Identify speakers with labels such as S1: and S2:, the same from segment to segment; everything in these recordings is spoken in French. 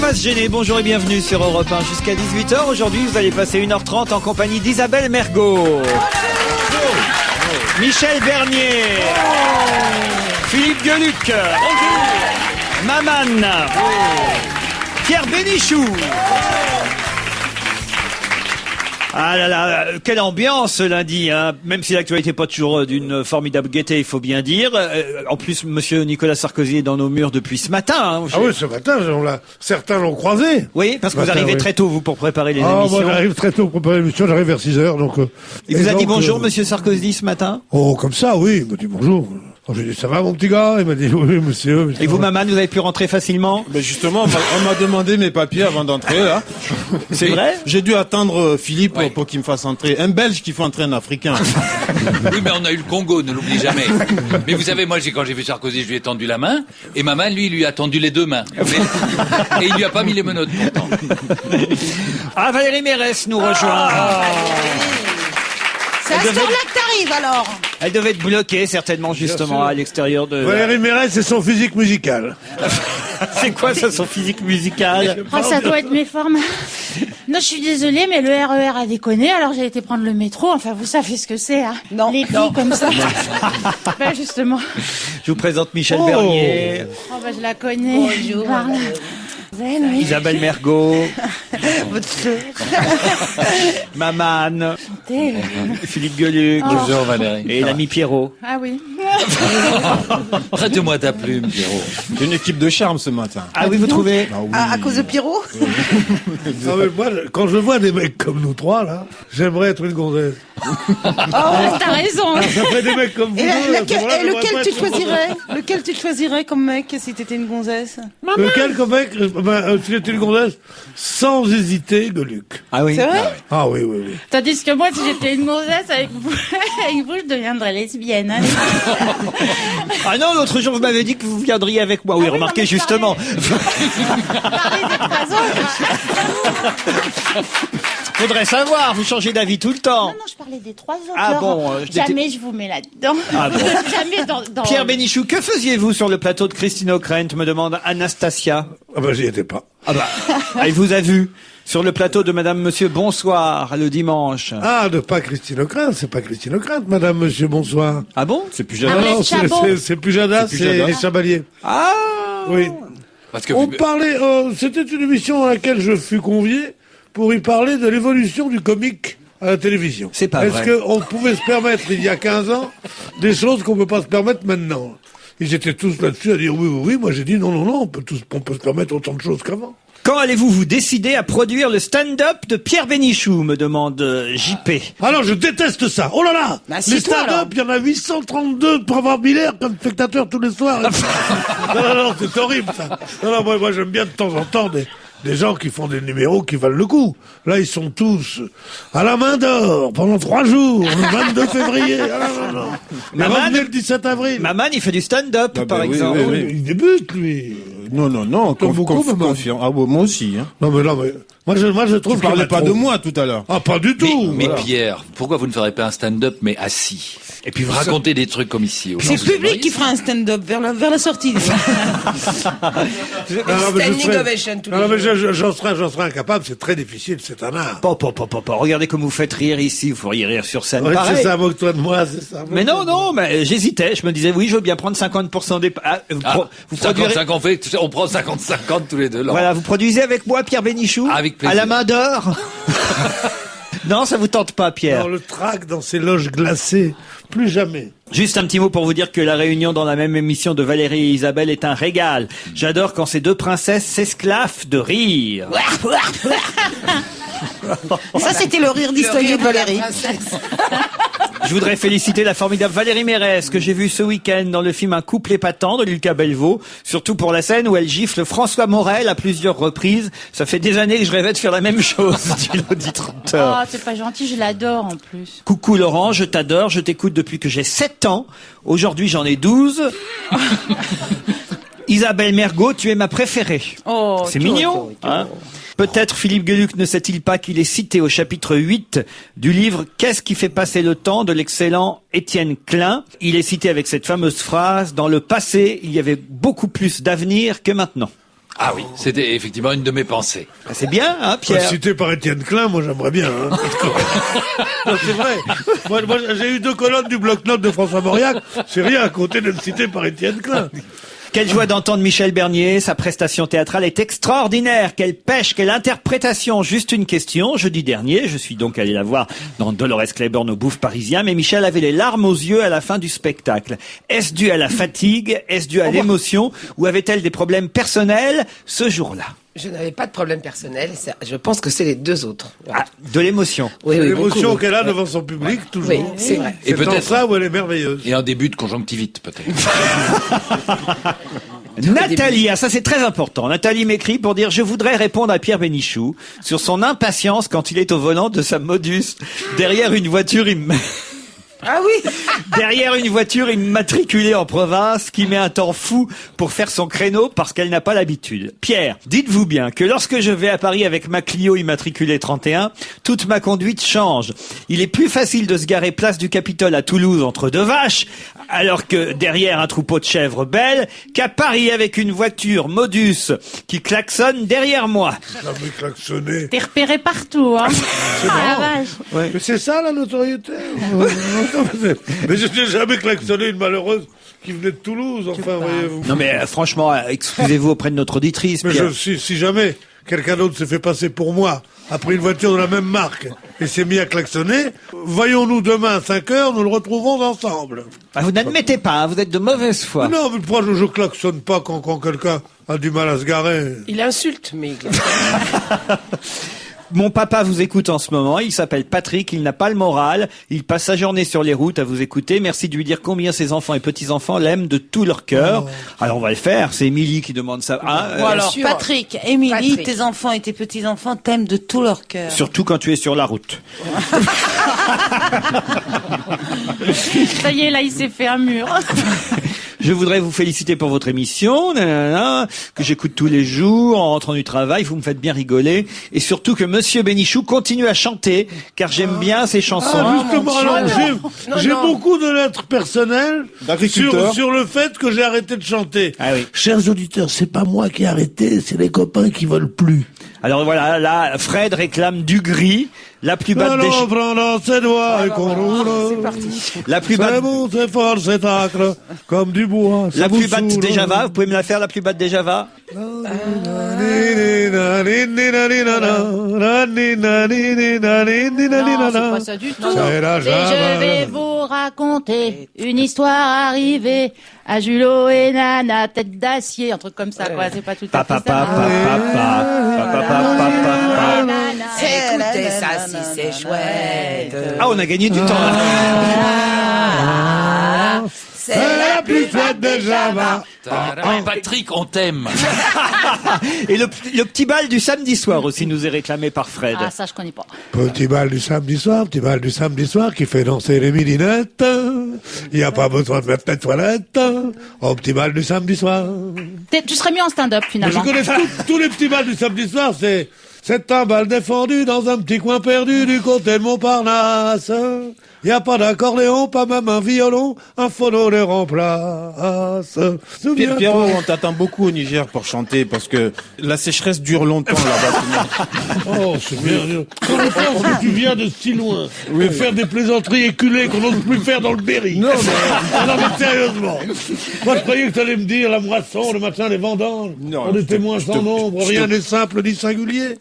S1: pas se gêner, bonjour et bienvenue sur Europe 1 jusqu'à 18h. Aujourd'hui, vous allez passer 1h30 en compagnie d'Isabelle Mergo, Michel Bernier, Philippe Gueluc, Maman, Pierre Bénichou. Ah là là, quelle ambiance lundi, hein. Même si l'actualité n'est pas toujours d'une formidable gaieté, il faut bien dire. En plus, monsieur Nicolas Sarkozy est dans nos murs depuis ce matin. Hein.
S2: Ah oui, ce matin, certains l'ont croisé.
S1: Oui, parce que vous arrivez très tôt, vous, pour préparer les émissions.
S2: Moi, j'arrive très tôt pour préparer l'émission, j'arrive vers 6h, donc...
S1: Il vous a dit bonjour, monsieur Sarkozy, ce matin?
S2: Oh, comme ça, oui, il m'a dit bonjour. J'ai dit, ça va, mon petit gars? Il m'a dit, oui, monsieur.
S1: Et vous, maman, vous avez pu rentrer facilement?
S3: Ben justement, on m'a demandé mes papiers avant d'entrer, là.
S1: C'est vrai?
S3: J'ai dû attendre Philippe pour qu'il me fasse entrer. Un Belge qui fait entrer un Africain.
S4: Oui, mais on a eu le Congo, ne l'oublie jamais. Mais vous savez, moi, quand j'ai vu Sarkozy, je lui ai tendu la main, et maman, lui a tendu les deux mains. Et il lui a pas mis les menottes, pourtant.
S1: Ah, Valérie Mérès nous rejoint.
S5: C'est à ce heure-là que t'arrives, alors.
S1: Elle devait être bloquée, certainement, justement, à l'extérieur de...
S2: Valérie Mérès, c'est son physique musical.
S1: C'est quoi ça, son physique musical?
S6: Oh, ça doit être mes formes. Non, je suis désolée, mais le RER a déconné, alors j'ai été prendre le métro. Enfin, vous savez ce que c'est, hein?
S5: Non.
S6: Les plis comme ça. Ben, justement.
S1: Je vous présente Michel Bernier.
S6: Oh, ben, je la connais.
S5: Bonjour.
S6: Oui.
S1: Isabelle Mergo.
S5: Votre sœur.
S1: Maman.
S6: T'es-
S1: Philippe Gueluc.
S4: Bonjour, Valérie.
S1: Et l'ami Pierrot.
S6: Ah oui.
S4: Prête-moi ta plume, Pierrot.
S3: Une équipe de charme ce matin.
S1: Ah oui, vous trouvez?
S3: Ah oui.
S5: À cause de Pierrot?
S2: Non, mais moi, quand je vois des mecs comme nous trois, là, j'aimerais être une gonzesse.
S6: T'as raison.
S2: Ça fait des mecs comme vous
S5: Et
S2: deux, à ce moment-là, j'aimerais
S5: lequel
S2: pas
S5: tu
S2: être
S5: choisirais? Lequel tu choisirais comme mec si t'étais une gonzesse?
S2: Lequel comme mec? Si j'étais une gonzesse, sans hésiter, Gueluc.
S1: Ah oui.
S5: C'est vrai?
S2: Ah oui, oui, oui.
S6: Tandis que moi, si j'étais une gonzesse avec vous, je deviendrais lesbienne. Hein.
S1: Ah non, l'autre jour, vous m'avez dit que vous viendriez avec moi. Oui,
S6: oui,
S1: remarquez,
S6: non, mais
S1: justement.
S6: Parler des trois autres.
S1: Faudrait savoir, vous changez d'avis tout le temps.
S6: Non, non, je parlais des trois autres.
S1: Ah
S6: Laurent.
S1: bon,
S6: jamais je vous mets là-dedans.
S1: Ah bon.
S6: Jamais dans...
S1: Pierre Bénichou, que faisiez-vous sur le plateau de Christine O'Krent, me demande Anastasia.
S2: Ah ben, j'y étais pas.
S1: Ah bah, elle vous a vu sur le plateau de Madame Monsieur Bonsoir, le dimanche.
S2: Ah, de pas Christine O'Krent, c'est pas Christine O'Krent, madame, monsieur, bonsoir.
S1: Ah bon?
S3: C'est plus
S6: Ah,
S3: jamais.
S6: mais
S2: Non,
S6: Chabot.
S2: c'est Pujadas,
S3: C'est Pujadas.
S2: et Chabalier.
S1: Ah
S2: Oui.
S4: Parce que
S2: On parlait, c'était une émission à laquelle je fus convié pour y parler de l'évolution du comique à la télévision.
S1: C'est pas vrai.
S2: Est-ce qu'on pouvait se permettre, il y a 15 ans, des choses qu'on peut pas se permettre maintenant? Ils étaient tous là-dessus à dire oui, oui, oui. Moi, j'ai dit non, non, non, on peut se permettre autant de choses qu'avant.
S1: Quand allez-vous vous décider à produire le stand-up de Pierre Bénichou, me demande JP.
S2: Alors, je déteste ça. Oh là là!
S5: Bah,
S2: les
S5: c'est toi,
S2: stand-up, il y en a 832 pour avoir Miller comme spectateur tous les soirs. non, non, non, c'est horrible, ça. Non, non, moi, j'aime bien de temps en temps des gens qui font des numéros qui valent le coup. Là, ils sont tous à la main d'or pendant 3 jours, le 22 février. Ah, non, non, non. Il
S1: Maman-
S2: revenait le 17 avril.
S1: Maman, il fait du stand-up,
S3: Ah
S1: par
S3: ben oui,
S1: exemple.
S3: oui, oui.
S2: Il débute, lui.
S3: Non, non, non.
S2: Comme beaucoup, maman.
S3: Confiant. Ah bon, moi aussi, hein.
S2: Non, mais moi, je trouve
S3: Tu
S2: qu'il y en
S3: parlais
S2: a
S3: pas
S2: trop.
S3: de moi tout à l'heure.
S2: Ah, pas du tout.
S4: Mais
S2: Voilà.
S4: Pierre, pourquoi vous ne ferez pas un stand-up, mais assis? Et puis vous racontez des trucs comme ici. aux gens,
S5: C'est
S4: vous
S5: le public
S4: aimeriez
S5: qui
S4: ça.
S5: fera un stand-up vers la sortie.
S2: Non, non, mais
S5: Standing ovation tous les
S2: non, mais
S5: jours.
S2: j'en serais incapable, c'est très difficile, c'est un art.
S1: Pas. Regardez comme vous faites rire ici, vous feriez rire sur scène.
S2: Ouais,
S1: pareil.
S2: c'est ça, moque-toi de moi, c'est ça.
S1: Mais non, mais j'hésitais. Je me disais, oui, je veux bien prendre 50% des... Ah, vous produirez...
S4: 55, on prend 50-50 tous les deux, là.
S1: Voilà, vous produisez avec moi, Pierre Bénichou?
S4: Avec plaisir.
S1: À la main d'or? Non, ça vous tente pas, Pierre?
S2: Alors, le trac dans ces loges glacées, plus jamais.
S1: Juste un petit mot pour vous dire que la réunion dans la même émission de Valérie et Isabelle est un régal. J'adore quand ces deux princesses s'esclaffent de rire.
S5: Ça, c'était le rire d'historique de Valérie.
S1: Je voudrais féliciter la formidable Valérie Mérès que j'ai vue ce week-end dans le film Un couple épatant de Lucas Bellevaux, surtout pour la scène où elle gifle François Morel à plusieurs reprises. Ça fait des années que je rêvais de faire la même chose, dit l'auditeur.
S6: Oh, c'est pas gentil, je l'adore en plus.
S1: Coucou Laurent, je t'adore, je t'écoute depuis que j'ai 7 ans. Aujourd'hui j'en ai 12. Isabelle Mergo, tu es ma préférée.
S6: Oh,
S1: C'est mignon, hein. Peut-être Philippe Gueluc ne sait-il pas qu'il est cité au chapitre 8 du livre « Qu'est-ce qui fait passer le temps ?» de l'excellent Étienne Klein. Il est cité avec cette fameuse phrase « Dans le passé, il y avait beaucoup plus d'avenir que maintenant ».
S4: Ah oui, c'était effectivement une de mes pensées.
S1: Ah, c'est bien, hein, Pierre?
S2: Cité par Étienne Klein, moi j'aimerais bien. Hein. Non, c'est vrai. Moi, j'ai eu 2 colonnes du bloc-notes de François Mauriac. C'est rien à côté de le citer par Étienne Klein.
S1: Quelle joie d'entendre Michel Bernier, sa prestation théâtrale est extraordinaire. Quelle pêche, quelle interprétation. Juste une question, jeudi dernier, je suis donc allé la voir dans Dolores Claiborne au Bouffe parisien, mais Michel avait les larmes aux yeux à la fin du spectacle. Est-ce dû à la fatigue? Est-ce dû à l'émotion? Ou avait-elle des problèmes personnels ce jour-là?
S7: Je n'avais pas de problème personnel. Je pense que c'est les 2 autres.
S1: Ah, de l'émotion.
S7: Oui, oui,
S2: L'émotion
S7: beaucoup,
S2: qu'elle a devant son public, toujours.
S7: oui, c'est vrai.
S4: Et
S2: C'est en
S4: peut-être
S2: ça où elle est merveilleuse.
S4: et un début de conjonctivite peut-être.
S1: Nathalie, ça c'est très important. Nathalie m'écrit pour dire: je voudrais répondre à Pierre Bénichou sur son impatience quand il est au volant de sa Modus derrière une voiture
S7: Ah oui.
S1: derrière une voiture immatriculée en province qui met un temps fou pour faire son créneau parce qu'elle n'a pas l'habitude. Pierre, dites-vous bien que lorsque je vais à Paris avec ma Clio immatriculée 31, toute ma conduite change. Il est plus facile de se garer place du Capitole à Toulouse entre 2 vaches, alors que derrière un troupeau de chèvres belles, qu'à Paris avec une voiture Modus qui klaxonne derrière moi.
S2: Jamais klaxonné.
S6: T'es repéré partout, hein. Ah, la vache.
S2: Mais c'est ça la notoriété. Mais je n'ai jamais klaxonné une malheureuse qui venait de Toulouse, enfin, voyez-vous.
S1: Non mais franchement, excusez-vous auprès de notre auditrice,
S2: Mais
S1: Pierre.
S2: si jamais quelqu'un d'autre s'est fait passer pour moi, a pris une voiture de la même marque et s'est mis à klaxonner, voyons-nous demain à 5h, nous le retrouvons ensemble.
S1: Ah, vous n'admettez pas, hein, vous êtes de mauvaise foi.
S2: Non, mais pourquoi je klaxonne pas quand quelqu'un a du mal à se garer?
S7: Il insulte, mais...
S1: Mon papa vous écoute en ce moment, il s'appelle Patrick, il n'a pas le moral, il passe sa journée sur les routes à vous écouter. Merci de lui dire combien ses enfants et petits-enfants l'aiment de tout leur cœur. Alors on va le faire, c'est Émilie qui demande ça. Ah,
S5: Bon, alors,
S7: sûr.
S5: Patrick, Émilie,
S7: Patrick.
S5: tes enfants et tes petits-enfants t'aiment de tout leur cœur.
S1: surtout quand tu es sur la route.
S6: Ça y est, là, il s'est fait un mur.
S1: Je voudrais vous féliciter pour votre émission, nanana, que j'écoute tous les jours en rentrant du travail. Vous me faites bien rigoler. Et surtout que Monsieur Bénichou continue à chanter, car j'aime bien ses chansons.
S2: Ah, justement, alors, j'ai
S7: non.
S2: beaucoup de lettres personnelles
S3: D'agriculteurs.
S2: sur le fait que j'ai arrêté de chanter.
S1: Ah oui.
S2: Chers auditeurs, c'est pas moi qui ai arrêté, c'est les copains qui veulent plus.
S1: Alors voilà, là, Fred réclame du gris, la plus batte des
S2: Alors, prends dans ses doigts et qu'on roule.
S1: la plus
S2: C'est
S1: batte,
S2: bon, c'est fort, c'est acre, comme du bois.
S1: la plus batte des Java. Vous pouvez me la faire, la plus batte des Java?
S6: Non, c'est pas ça du tout.
S2: C'est la
S6: Et
S2: Java.
S6: je vais vous raconter une histoire arrivée à Julot et Nana, tête d'acier, un truc comme ça, quoi. C'est pas tout à fait ça.
S7: Écoutez ça, si c'est chouette.
S1: Ah, on a gagné du temps là.
S7: C'est la plus chouette de Java.
S4: Patrick, on t'aime.
S1: Et le petit bal du samedi soir aussi nous est réclamé par Fred.
S6: Ah, ça, je connais pas.
S2: Petit bal du samedi soir qui fait danser les midinettes. Il n'y a pas besoin de mettre les toilettes. Au petit bal du samedi soir.
S6: Tu serais mieux en stand-up,
S2: Je
S6: finalement.
S2: connais tous les petits bals du samedi soir, c'est un bal défendu dans un petit coin perdu du côté de Montparnasse. Y a pas d'accordéon, pas même un violon, un phono les remplace.
S3: Pierrot, on t'attend beaucoup au Niger pour chanter parce que la sécheresse dure longtemps là-bas.
S2: Oh, c'est bien. Quand je pense que tu viens de si loin, de faire des plaisanteries éculées qu'on n'ose plus faire dans le Berry. Non, mais sérieusement. Moi, je croyais que tu allais me dire la moisson, le matin, les vendanges.
S3: Non,
S2: On
S3: je
S2: est
S3: te-
S2: témoins
S3: je
S2: sans
S3: te-
S2: nombre,
S3: je te-
S2: rien n'est simple ni singulier.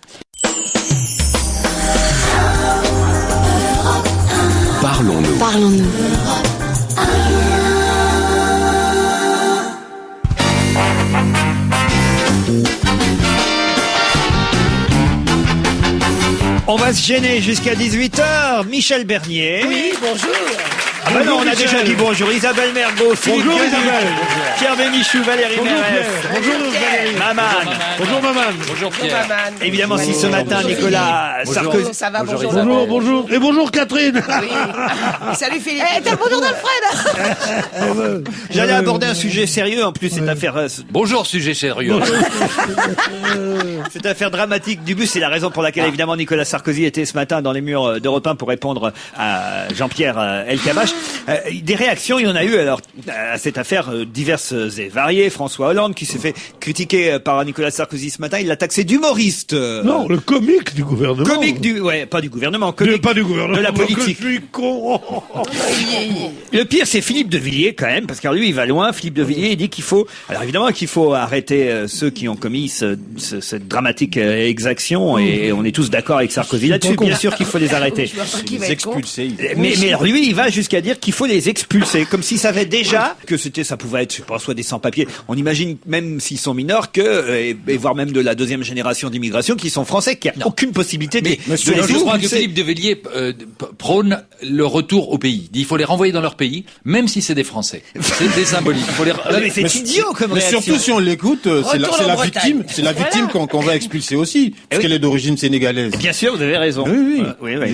S8: Parlons-nous.
S1: On va se gêner jusqu'à 18h. Michel Bernier.
S7: Oui, bonjour.
S1: Ah bah non, on a
S2: Michel.
S1: déjà dit bonjour. Isabelle Mergo, Philippe
S2: Bonjour,
S1: Gueluc,
S2: Isabelle.
S1: Pierre Bénichou, Valérie
S2: Bonjour
S1: Mérès,
S2: Pierre. Bonjour Valérie.
S1: Maman.
S2: Bonjour maman.
S4: Bonjour
S7: Bonjour,
S4: Pierre.
S7: maman.
S1: Évidemment, si ce matin,
S7: Bonjour,
S1: Nicolas
S7: Philippe.
S1: Sarkozy...
S7: Bonjour, ça va, bonjour.
S2: Bonjour, bonjour. Et bonjour Catherine.
S7: Oui. Salut Philippe.
S5: T'as le bonjour d'Alfred.
S1: J'allais aborder un sujet sérieux, en plus, cette affaire...
S4: Bonjour, sujet sérieux.
S1: Cette affaire dramatique du bus, c'est la raison pour laquelle évidemment Nicolas Sarkozy était ce matin dans les murs d'Europe 1 pour répondre à Jean-Pierre Elkabbach. Des réactions, il y en a eu alors à cette affaire diverses et variées. François Hollande qui s'est fait critiquer par Nicolas Sarkozy ce matin, il l'a taxé d'humoriste.
S2: Non, le comique du gouvernement.
S1: Pas du gouvernement, comique
S2: pas du gouvernement.
S1: de la politique.
S2: Je suis con.
S1: Le pire, c'est Philippe de Villiers quand même, parce que lui, il va loin. Philippe de Villiers, il dit qu'il faut, alors évidemment qu'il faut arrêter ceux qui ont commis cette dramatique exaction, et on est tous d'accord avec Sarkozy là-dessus. Bien sûr qu'il faut les arrêter.
S3: Les expulser.
S1: Mais alors lui, il va jusqu'à dire qu'il faut les expulser, comme s'il savait déjà que ça pouvait être, je sais pas, soit des sans-papiers. On imagine même s'ils sont mineurs et voire même de la deuxième génération d'immigration qui sont français, qui a aucune possibilité de les
S4: je crois que
S1: expulser.
S4: Philippe de Villiers prône le retour au pays. Il faut les renvoyer dans leur pays, même si c'est des Français. C'est des symboliques. Il faut les...
S1: mais c'est idiot comme
S3: Mais
S1: réaction.
S3: surtout si on l'écoute, c'est la victime qu'on va expulser aussi, parce qu'elle est d'origine sénégalaise.
S1: Bien sûr, vous avez raison.
S3: Oui.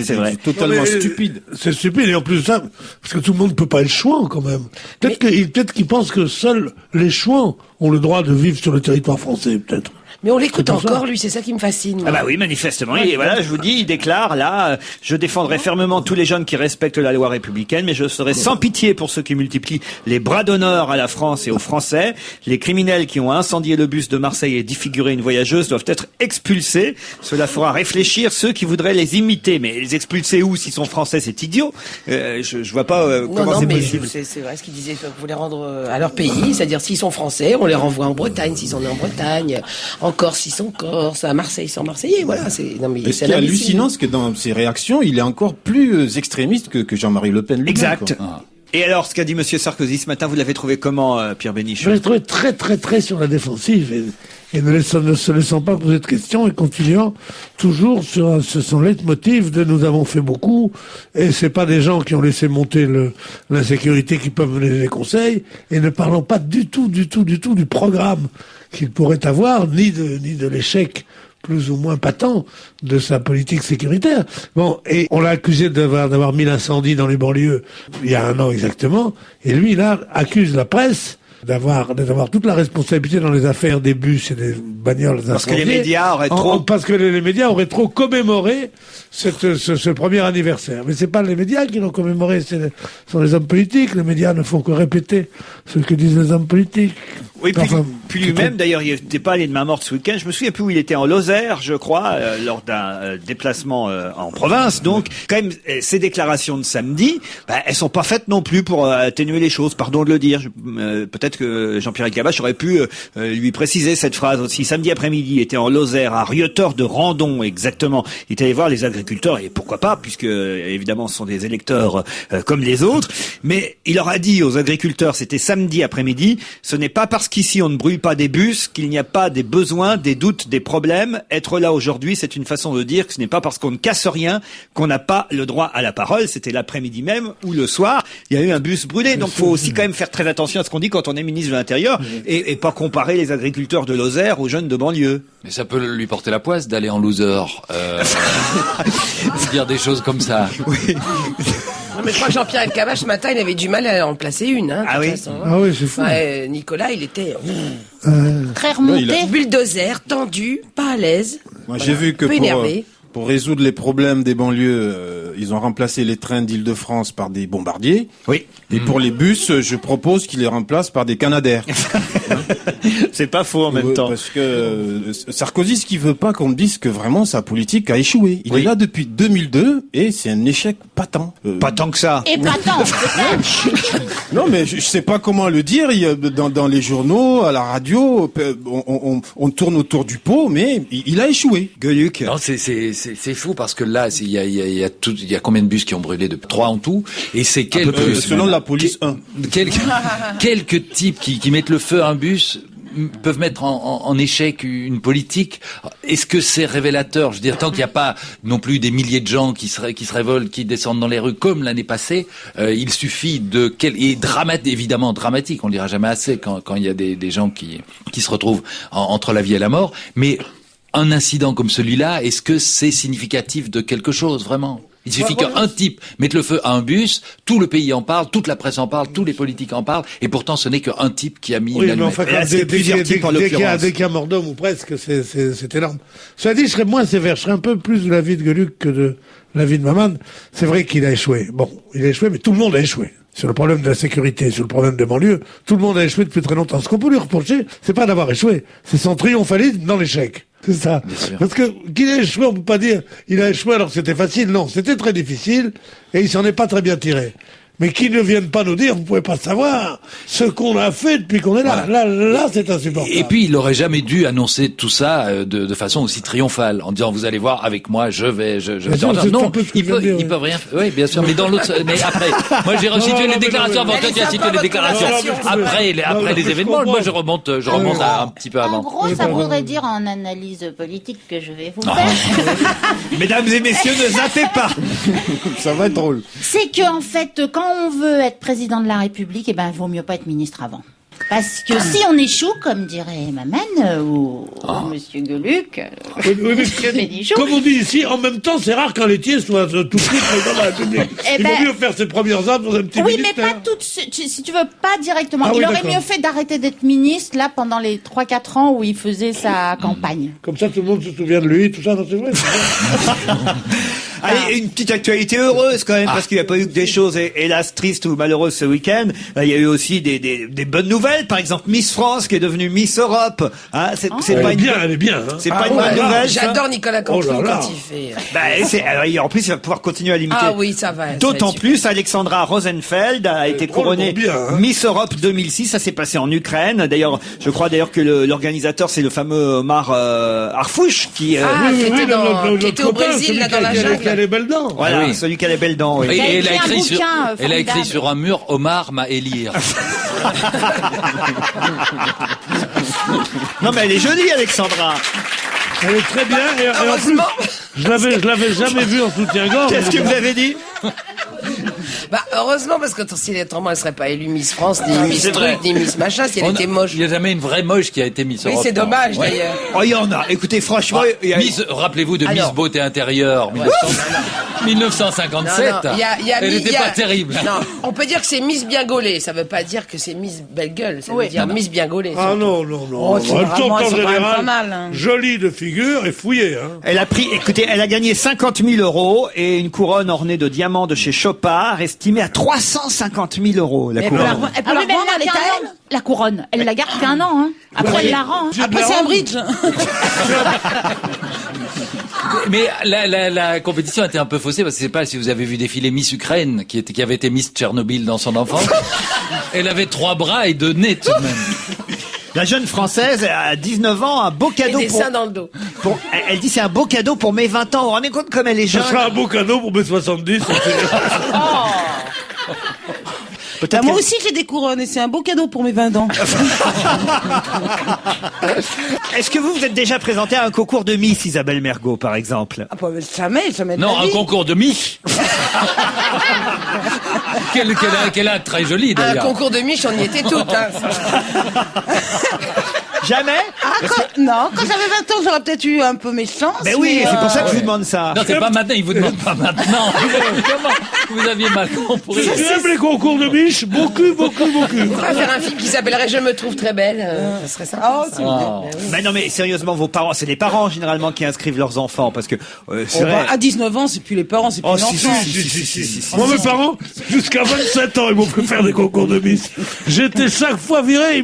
S1: C'est vrai.
S3: Totalement stupide.
S2: C'est stupide, et en plus de ça, parce que tout le monde ne peut pas être chouan quand même. Peut-être qu'ils pensent que seuls les chouans ont le droit de vivre sur le territoire français, peut-être.
S7: Mais on l'écoute
S2: C'est pour
S7: encore,
S2: ça.
S7: lui, c'est ça qui me fascine.
S1: Ah bah oui, manifestement. Et voilà, je vous dis, il déclare là, je défendrai fermement tous les jeunes qui respectent la loi républicaine, mais je serai sans pitié pour ceux qui multiplient les bras d'honneur à la France et aux Français. Les criminels qui ont incendié le bus de Marseille et défiguré une voyageuse doivent être expulsés. Cela fera réfléchir ceux qui voudraient les imiter. Mais les expulser où? S'ils sont français, c'est idiot. Je vois pas comment c'est possible.
S7: C'est vrai ce qu'il disait, il faut les rendre à leur pays, c'est-à-dire s'ils sont français, on les renvoie en Bretagne, s'ils sont nés en Bretagne, en Corse, ils sont Corse, à Marseille, ils sont Marseillais, voilà.
S3: Et ce qui est hallucinant, c'est que dans ses réactions, il est encore plus extrémiste que Jean-Marie Le Pen lui-même.
S1: Exact.
S3: Quoi.
S1: Et alors, ce qu'a dit Monsieur Sarkozy ce matin, vous l'avez trouvé comment, Pierre Bénichou?
S2: Je l'ai trouvé très, très, très sur la défensive, et ne se laissant pas poser de questions, et continuant toujours sur son leitmotiv de nous avons fait beaucoup, et c'est pas des gens qui ont laissé monter l'insécurité qui peuvent donner des conseils, et ne parlant pas du tout du programme qu'il pourrait avoir, ni de l'échec plus ou moins patent de sa politique sécuritaire. Bon, et on l'a accusé d'avoir mis l'incendie dans les banlieues il y a 1 an exactement, et lui, là, accuse la presse d'avoir toute la responsabilité dans les affaires des bus et des bagnoles incendiées.
S1: Parce que les médias auraient trop...
S2: Parce que les médias auraient trop commémoré ce premier anniversaire. Mais c'est pas les médias qui l'ont commémoré, ce sont les hommes politiques. Les médias ne font que répéter ce que disent les hommes politiques.
S1: Oui, puis lui-même, d'ailleurs, il n'était pas allé de main morte ce week-end. Je me souviens plus où il était, en Lozère, je crois, lors d'un déplacement en province. Donc, quand même, ces déclarations de samedi, elles sont pas faites non plus pour atténuer les choses. Pardon de le dire. Peut-être que Jean-Pierre Elkabbach aurait pu lui préciser cette phrase aussi. Samedi après-midi, il était en Lozère, à Rieutort de Randon, exactement. Il est allé voir les agriculteurs, et pourquoi pas, puisque évidemment, ce sont des électeurs comme les autres. Mais il leur a dit aux agriculteurs, c'était samedi après-midi, ce n'est pas parce qu'ici on ne brûle pas des bus qu'il n'y a pas des besoins, des doutes, des problèmes. Être là aujourd'hui, c'est une façon de dire que ce n'est pas parce qu'on ne casse rien qu'on n'a pas le droit à la parole. C'était l'après-midi même ou le soir, il y a eu un bus brûlé. Donc, faut aussi quand même faire très attention à ce qu'on dit quand on est ministre de l'Intérieur, et pas comparer les agriculteurs de Lozère aux jeunes de banlieue.
S4: Mais ça peut lui porter la poisse d'aller en loser, dire des choses comme ça.
S1: Oui.
S7: Non, mais je crois que Jean-Pierre Elkabbach, ce matin, il avait du mal à en placer une. Hein,
S1: ah oui.
S7: façon, hein.
S2: Ah oui, c'est fou.
S7: Nicolas, il était
S6: Très remonté.
S7: bulldozer, tendu, pas à l'aise.
S3: Moi, j'ai vu que
S7: un peu énervé.
S3: pour résoudre les problèmes des banlieues, ils ont remplacé les trains d'Île-de-France par des bombardiers.
S1: Oui.
S3: Et pour les bus, je propose qu'ils les remplacent par des Canadair.
S1: C'est pas faux en même temps.
S3: Parce que Sarkozy, ce qu'il veut pas qu'on me dise que vraiment sa politique a échoué. Il est là depuis 2002 et c'est un échec patent.
S1: Pas tant que ça.
S6: Et pas tant.
S3: Non, mais je sais pas comment le dire. Il y a, dans les journaux, à la radio, on tourne autour du pot, mais il a échoué.
S1: Gueuluc.
S4: Non, c'est fou parce que là, il y a combien de bus qui ont brûlé? 3 en tout, et c'est quelques
S3: selon la police 1.
S4: Quelques types qui mettent le feu à un bus peuvent mettre en échec une politique. Est-ce que c'est révélateur? Je veux dire, tant qu'il n'y a pas non plus des milliers de gens qui se révoltent, qui descendent dans les rues comme l'année passée, il suffit évidemment dramatique, on le dira jamais assez quand il y a des gens qui se retrouvent entre la vie et la mort, mais un incident comme celui-là, est-ce que c'est significatif de quelque chose, vraiment? Il suffit qu'un type mette le feu à un bus, tout le pays en parle, toute la presse en parle, tous les politiques en parlent, et pourtant ce n'est qu'un type qui a mis une
S2: Oui, mais
S4: allumette.
S2: enfin,
S1: Et là, c'est plusieurs types en
S2: dès qu'il y a
S1: l'occurrence.
S2: mort d'homme ou presque, c'est énorme. Cela dit, je serais moins sévère. Je serais un peu plus de l'avis de Gueluc que de l'avis de Maman. C'est vrai qu'il a échoué. Bon, il a échoué, mais tout le monde a échoué. Sur le problème de la sécurité, sur le problème des banlieues, tout le monde a échoué depuis très longtemps. Ce qu'on peut lui reprocher, c'est pas d'avoir échoué, c'est son triomphalisme dans l'échec. C'est ça. Parce que qu'il ait échoué, on peut pas dire il a échoué alors que c'était facile. Non, c'était très difficile et il s'en est pas très bien tiré. Mais qu'ils ne viennent pas nous dire, vous pouvez pas savoir ce qu'on a fait depuis qu'on est là. Là, c'est insupportable.
S4: Et puis, il aurait jamais dû annoncer tout ça de façon aussi triomphale, en disant, vous allez voir, avec moi, je vais
S2: sûr,
S4: faire.
S2: c'est un
S4: Non,
S2: peu ce que
S4: ils
S2: je viens de dire,
S4: peuvent rien. Oui, bien sûr, mais dans l'autre, mais après, moi, j'ai resitué les déclarations avant toi, tu as situé les déclarations. Après les événements, moi, je remonte à un petit peu
S6: En
S4: avant.
S6: gros, ça voudrait dire en analyse politique que je vais vous faire,
S1: Mesdames et messieurs, ne zappez pas.
S3: Ça va être drôle.
S6: c'est que en fait, quand on veut être président de la République, eh ben, il vaut mieux pas être ministre avant. Parce que si on échoue, comme dirait Maman ou Monsieur Gueluc,
S2: Oui, mais
S6: Monsieur Bénichou,
S2: comme on dit ici, en même temps, c'est rare qu'un laitier soit tout de suite président de la République.
S6: Eh
S2: Il
S6: ben-
S2: vaut mieux faire ses premières armes dans un petit
S6: oui, mais
S2: ministère.
S6: pas tout de suite. Si tu veux, pas directement.
S2: Ah
S6: Il
S2: oui,
S6: aurait
S2: d'accord.
S6: mieux fait d'arrêter d'être ministre, là, pendant les 3-4 ans où il faisait sa campagne.
S2: Comme ça, tout le monde se souvient de lui, tout ça, non, c'est vrai.
S1: Allez, une petite actualité heureuse quand même, parce qu'il n'y a pas eu que des choses, hélas, tristes ou malheureuses ce week-end. Il y a eu aussi des bonnes nouvelles. Par exemple, Miss France qui est devenue Miss Europe. Hein, c'est
S2: Elle
S1: pas
S2: est
S1: une
S2: bien, elle est bien. Hein.
S1: c'est pas une bonne
S7: Ouais,
S1: nouvelle. ça
S7: J'adore Nicolas Canteloup
S2: Oh là là.
S7: quand il fait.
S1: En plus, il va pouvoir continuer à l'imiter.
S7: Ah oui, ça va.
S1: D'autant plus, Alexandra Rosenfeld a été couronnée
S2: bien, hein.
S1: Miss Europe 2006. Ça s'est passé en Ukraine. D'ailleurs, je crois que l'organisateur, c'est le fameux Omar Arfouch qui...
S7: qui était au Brésil, là, dans la jungle.
S2: Qui a les belles dents.
S1: voilà,
S4: Ah oui.
S1: celui qui a les belles dents. Oui.
S4: Et
S6: a
S4: elle a
S6: écrit un
S4: écrit
S6: bouquin,
S4: elle a écrit
S6: formidable.
S4: sur un mur, Omar m'a élire.
S1: Non, mais elle est jolie, Alexandra.
S2: Elle est très bien. Et en plus,
S7: Heureusement.
S2: je l'avais jamais vue en soutien-gorge.
S1: Qu'est-ce que vous avez dit?
S7: Bah, heureusement, parce que si autrement, elle serait pas élue Miss France, ni Miss
S1: c'est vrai.
S7: Truc, ni Miss Machin, si elle était moche.
S4: Il n'y a jamais une vraie moche qui a été Miss
S7: Oui,
S4: Europe.
S7: c'est dommage,
S4: Ouais.
S7: d'ailleurs.
S1: Oh, il y en a. Écoutez, franchement, il y a...
S4: Rappelez-vous de
S7: Alors.
S4: Miss Beauté Intérieure, 1957.
S7: il y a
S4: Elle
S7: mis-
S4: n'était
S7: il y a-
S4: pas terrible.
S7: Non, on peut dire que c'est Miss bien gaulée. Ça veut pas dire que c'est Miss belle gueule. Ça veut
S6: Oui.
S7: dire Miss bien gaulée.
S2: Ah non, non, non.
S5: Oh,
S2: Elles sont en
S5: généralement, elles sont quand même
S2: général
S5: pas mal, hein.
S2: jolies de figure et fouillées. Hein.
S1: Elle a pris, écoutez, elle a gagné 50 000 euros et une couronne ornée de diamants de chez Chopard, estimée à 350 000 euros, la
S5: Elle peut la,
S1: couronne.
S5: elle peut
S6: Ah
S5: la
S6: oui, mais
S5: revendre à
S6: elle l'a
S5: l'état,
S6: qu'un
S5: elle
S6: an, la couronne. Elle la garde qu'un an, hein. Après, elle la rend. hein.
S5: Après, c'est un bridge.
S4: Mais la compétition était un peu faussée parce que je sais pas si vous avez vu défiler Miss Ukraine qui avait été Miss Tchernobyl dans son enfance. Elle avait 3 bras et 2 nez tout de même.
S1: La jeune française a 19 ans, un beau
S7: Et
S1: cadeau
S7: des
S1: pour,
S7: seins dans le dos.
S1: elle dit c'est un beau cadeau pour mes 20 ans. Vous vous rendez compte comme elle est
S2: Ce
S1: jeune?
S2: sera un beau cadeau pour mes 70.
S1: Peut-être
S5: Moi
S1: qu'elle-
S5: aussi, j'ai des couronnes et c'est un beau cadeau pour mes 20 ans.
S1: Est-ce que vous êtes déjà présenté à un concours de Miss, Isabelle Mergo, par exemple?
S5: Ah, bah, jamais de
S4: Non,
S5: la
S4: un
S5: vie.
S4: concours de Mich. qu'elle a très joli
S7: Un
S4: d'ailleurs.
S7: concours de miche, on y était toutes. Hein.
S1: Jamais?
S5: Non, quand j'avais 20 ans, j'aurais peut-être eu un peu mes chances.
S1: Ben oui,
S5: mais,
S1: c'est pour ça que je vous demande ça.
S4: Non, c'est pas maintenant, il vous demande pas maintenant. Comment vous aviez mal compris?
S2: Tu aimes les concours de biche? Beaucoup.
S7: On va faire un film qui s'appellerait Je me trouve très belle. Ça serait sympa.
S5: Oh,
S7: ça.
S5: c'est
S4: Oh.
S1: Mais non, mais sérieusement, vos parents, c'est les parents généralement qui inscrivent leurs enfants, parce que c'est
S5: Oh,
S1: vrai.
S5: bah, à 19 ans, c'est plus les parents, c'est plus
S1: Oh,
S5: l'enfant.
S1: si.
S2: Moi, mes parents, jusqu'à 27 ans, ils m'ont fait faire des concours de Miss. J'étais chaque fois viré,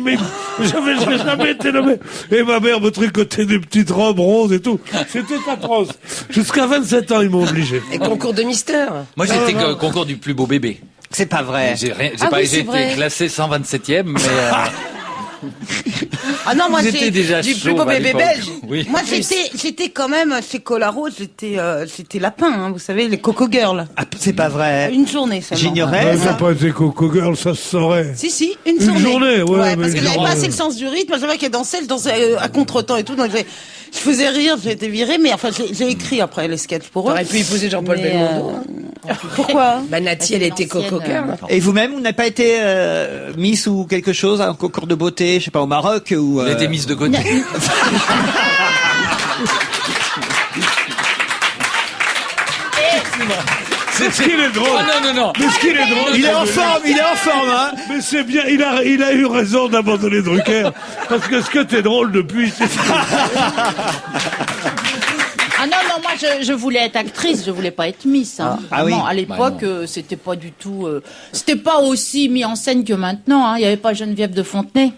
S2: j'ai jamais été nommé. Et ma mère me tricotait des petites robes roses et tout. C'était atroce. Jusqu'à 27 ans, ils m'ont obligé.
S7: Et concours de Mister.
S4: Moi, j'étais concours du plus beau bébé.
S1: C'est pas vrai.
S4: J'ai
S5: Ah
S4: pas
S5: oui,
S4: j'ai
S5: c'est
S4: été
S5: vrai.
S4: classé 127e, mais
S5: Ah non, moi,
S4: vous étiez déjà
S7: du
S4: chaud
S7: plus beau
S4: à
S7: bébé
S4: l'époque.
S7: belge.
S4: Oui.
S5: moi j'étais quand même chez Colaro, j'étais lapin, hein, vous savez, les Coco Girls.
S1: Ah, c'est pas vrai.
S5: Une journée seulement.
S1: J'ignorais.
S2: Elles n'ont pas été Coco Girl, ça se saurait.
S5: Si, une
S2: Une journée, ouais, mais
S5: parce que
S2: une
S5: j'avais
S2: journée.
S5: pas assez le sens du rythme. Moi, j'avais qu'elle dansait, je dansais à contre-temps et tout. Donc, je faisais rire, j'ai été virée, mais enfin, j'ai écrit après les sketchs pour eux.
S7: T'aurais pu épouser Jean-Paul
S5: Mais,
S7: Belmondo.
S5: Pourquoi?
S7: Bah, Nati, elle était Coco Girl.
S1: Et vous-même, vous n'avez pas été Miss ou quelque chose, un concours de beauté, je sais pas, au Maroc ou
S4: Elle était mise de côté.
S2: Ce qu'il est drôle.
S4: Ah non.
S2: Mais ce qu'il est drôle.
S1: Il est en forme, hein.
S2: Mais c'est bien, il a eu raison d'abandonner Drucker. Parce que ce que t'es drôle depuis, c'est...
S6: Ah non, moi je voulais être actrice, je voulais pas être Miss. Hein.
S1: Ah oui.
S6: À l'époque, c'était pas du tout, c'était pas aussi mis en scène que maintenant. Hein. Il y avait pas Geneviève de Fontenay.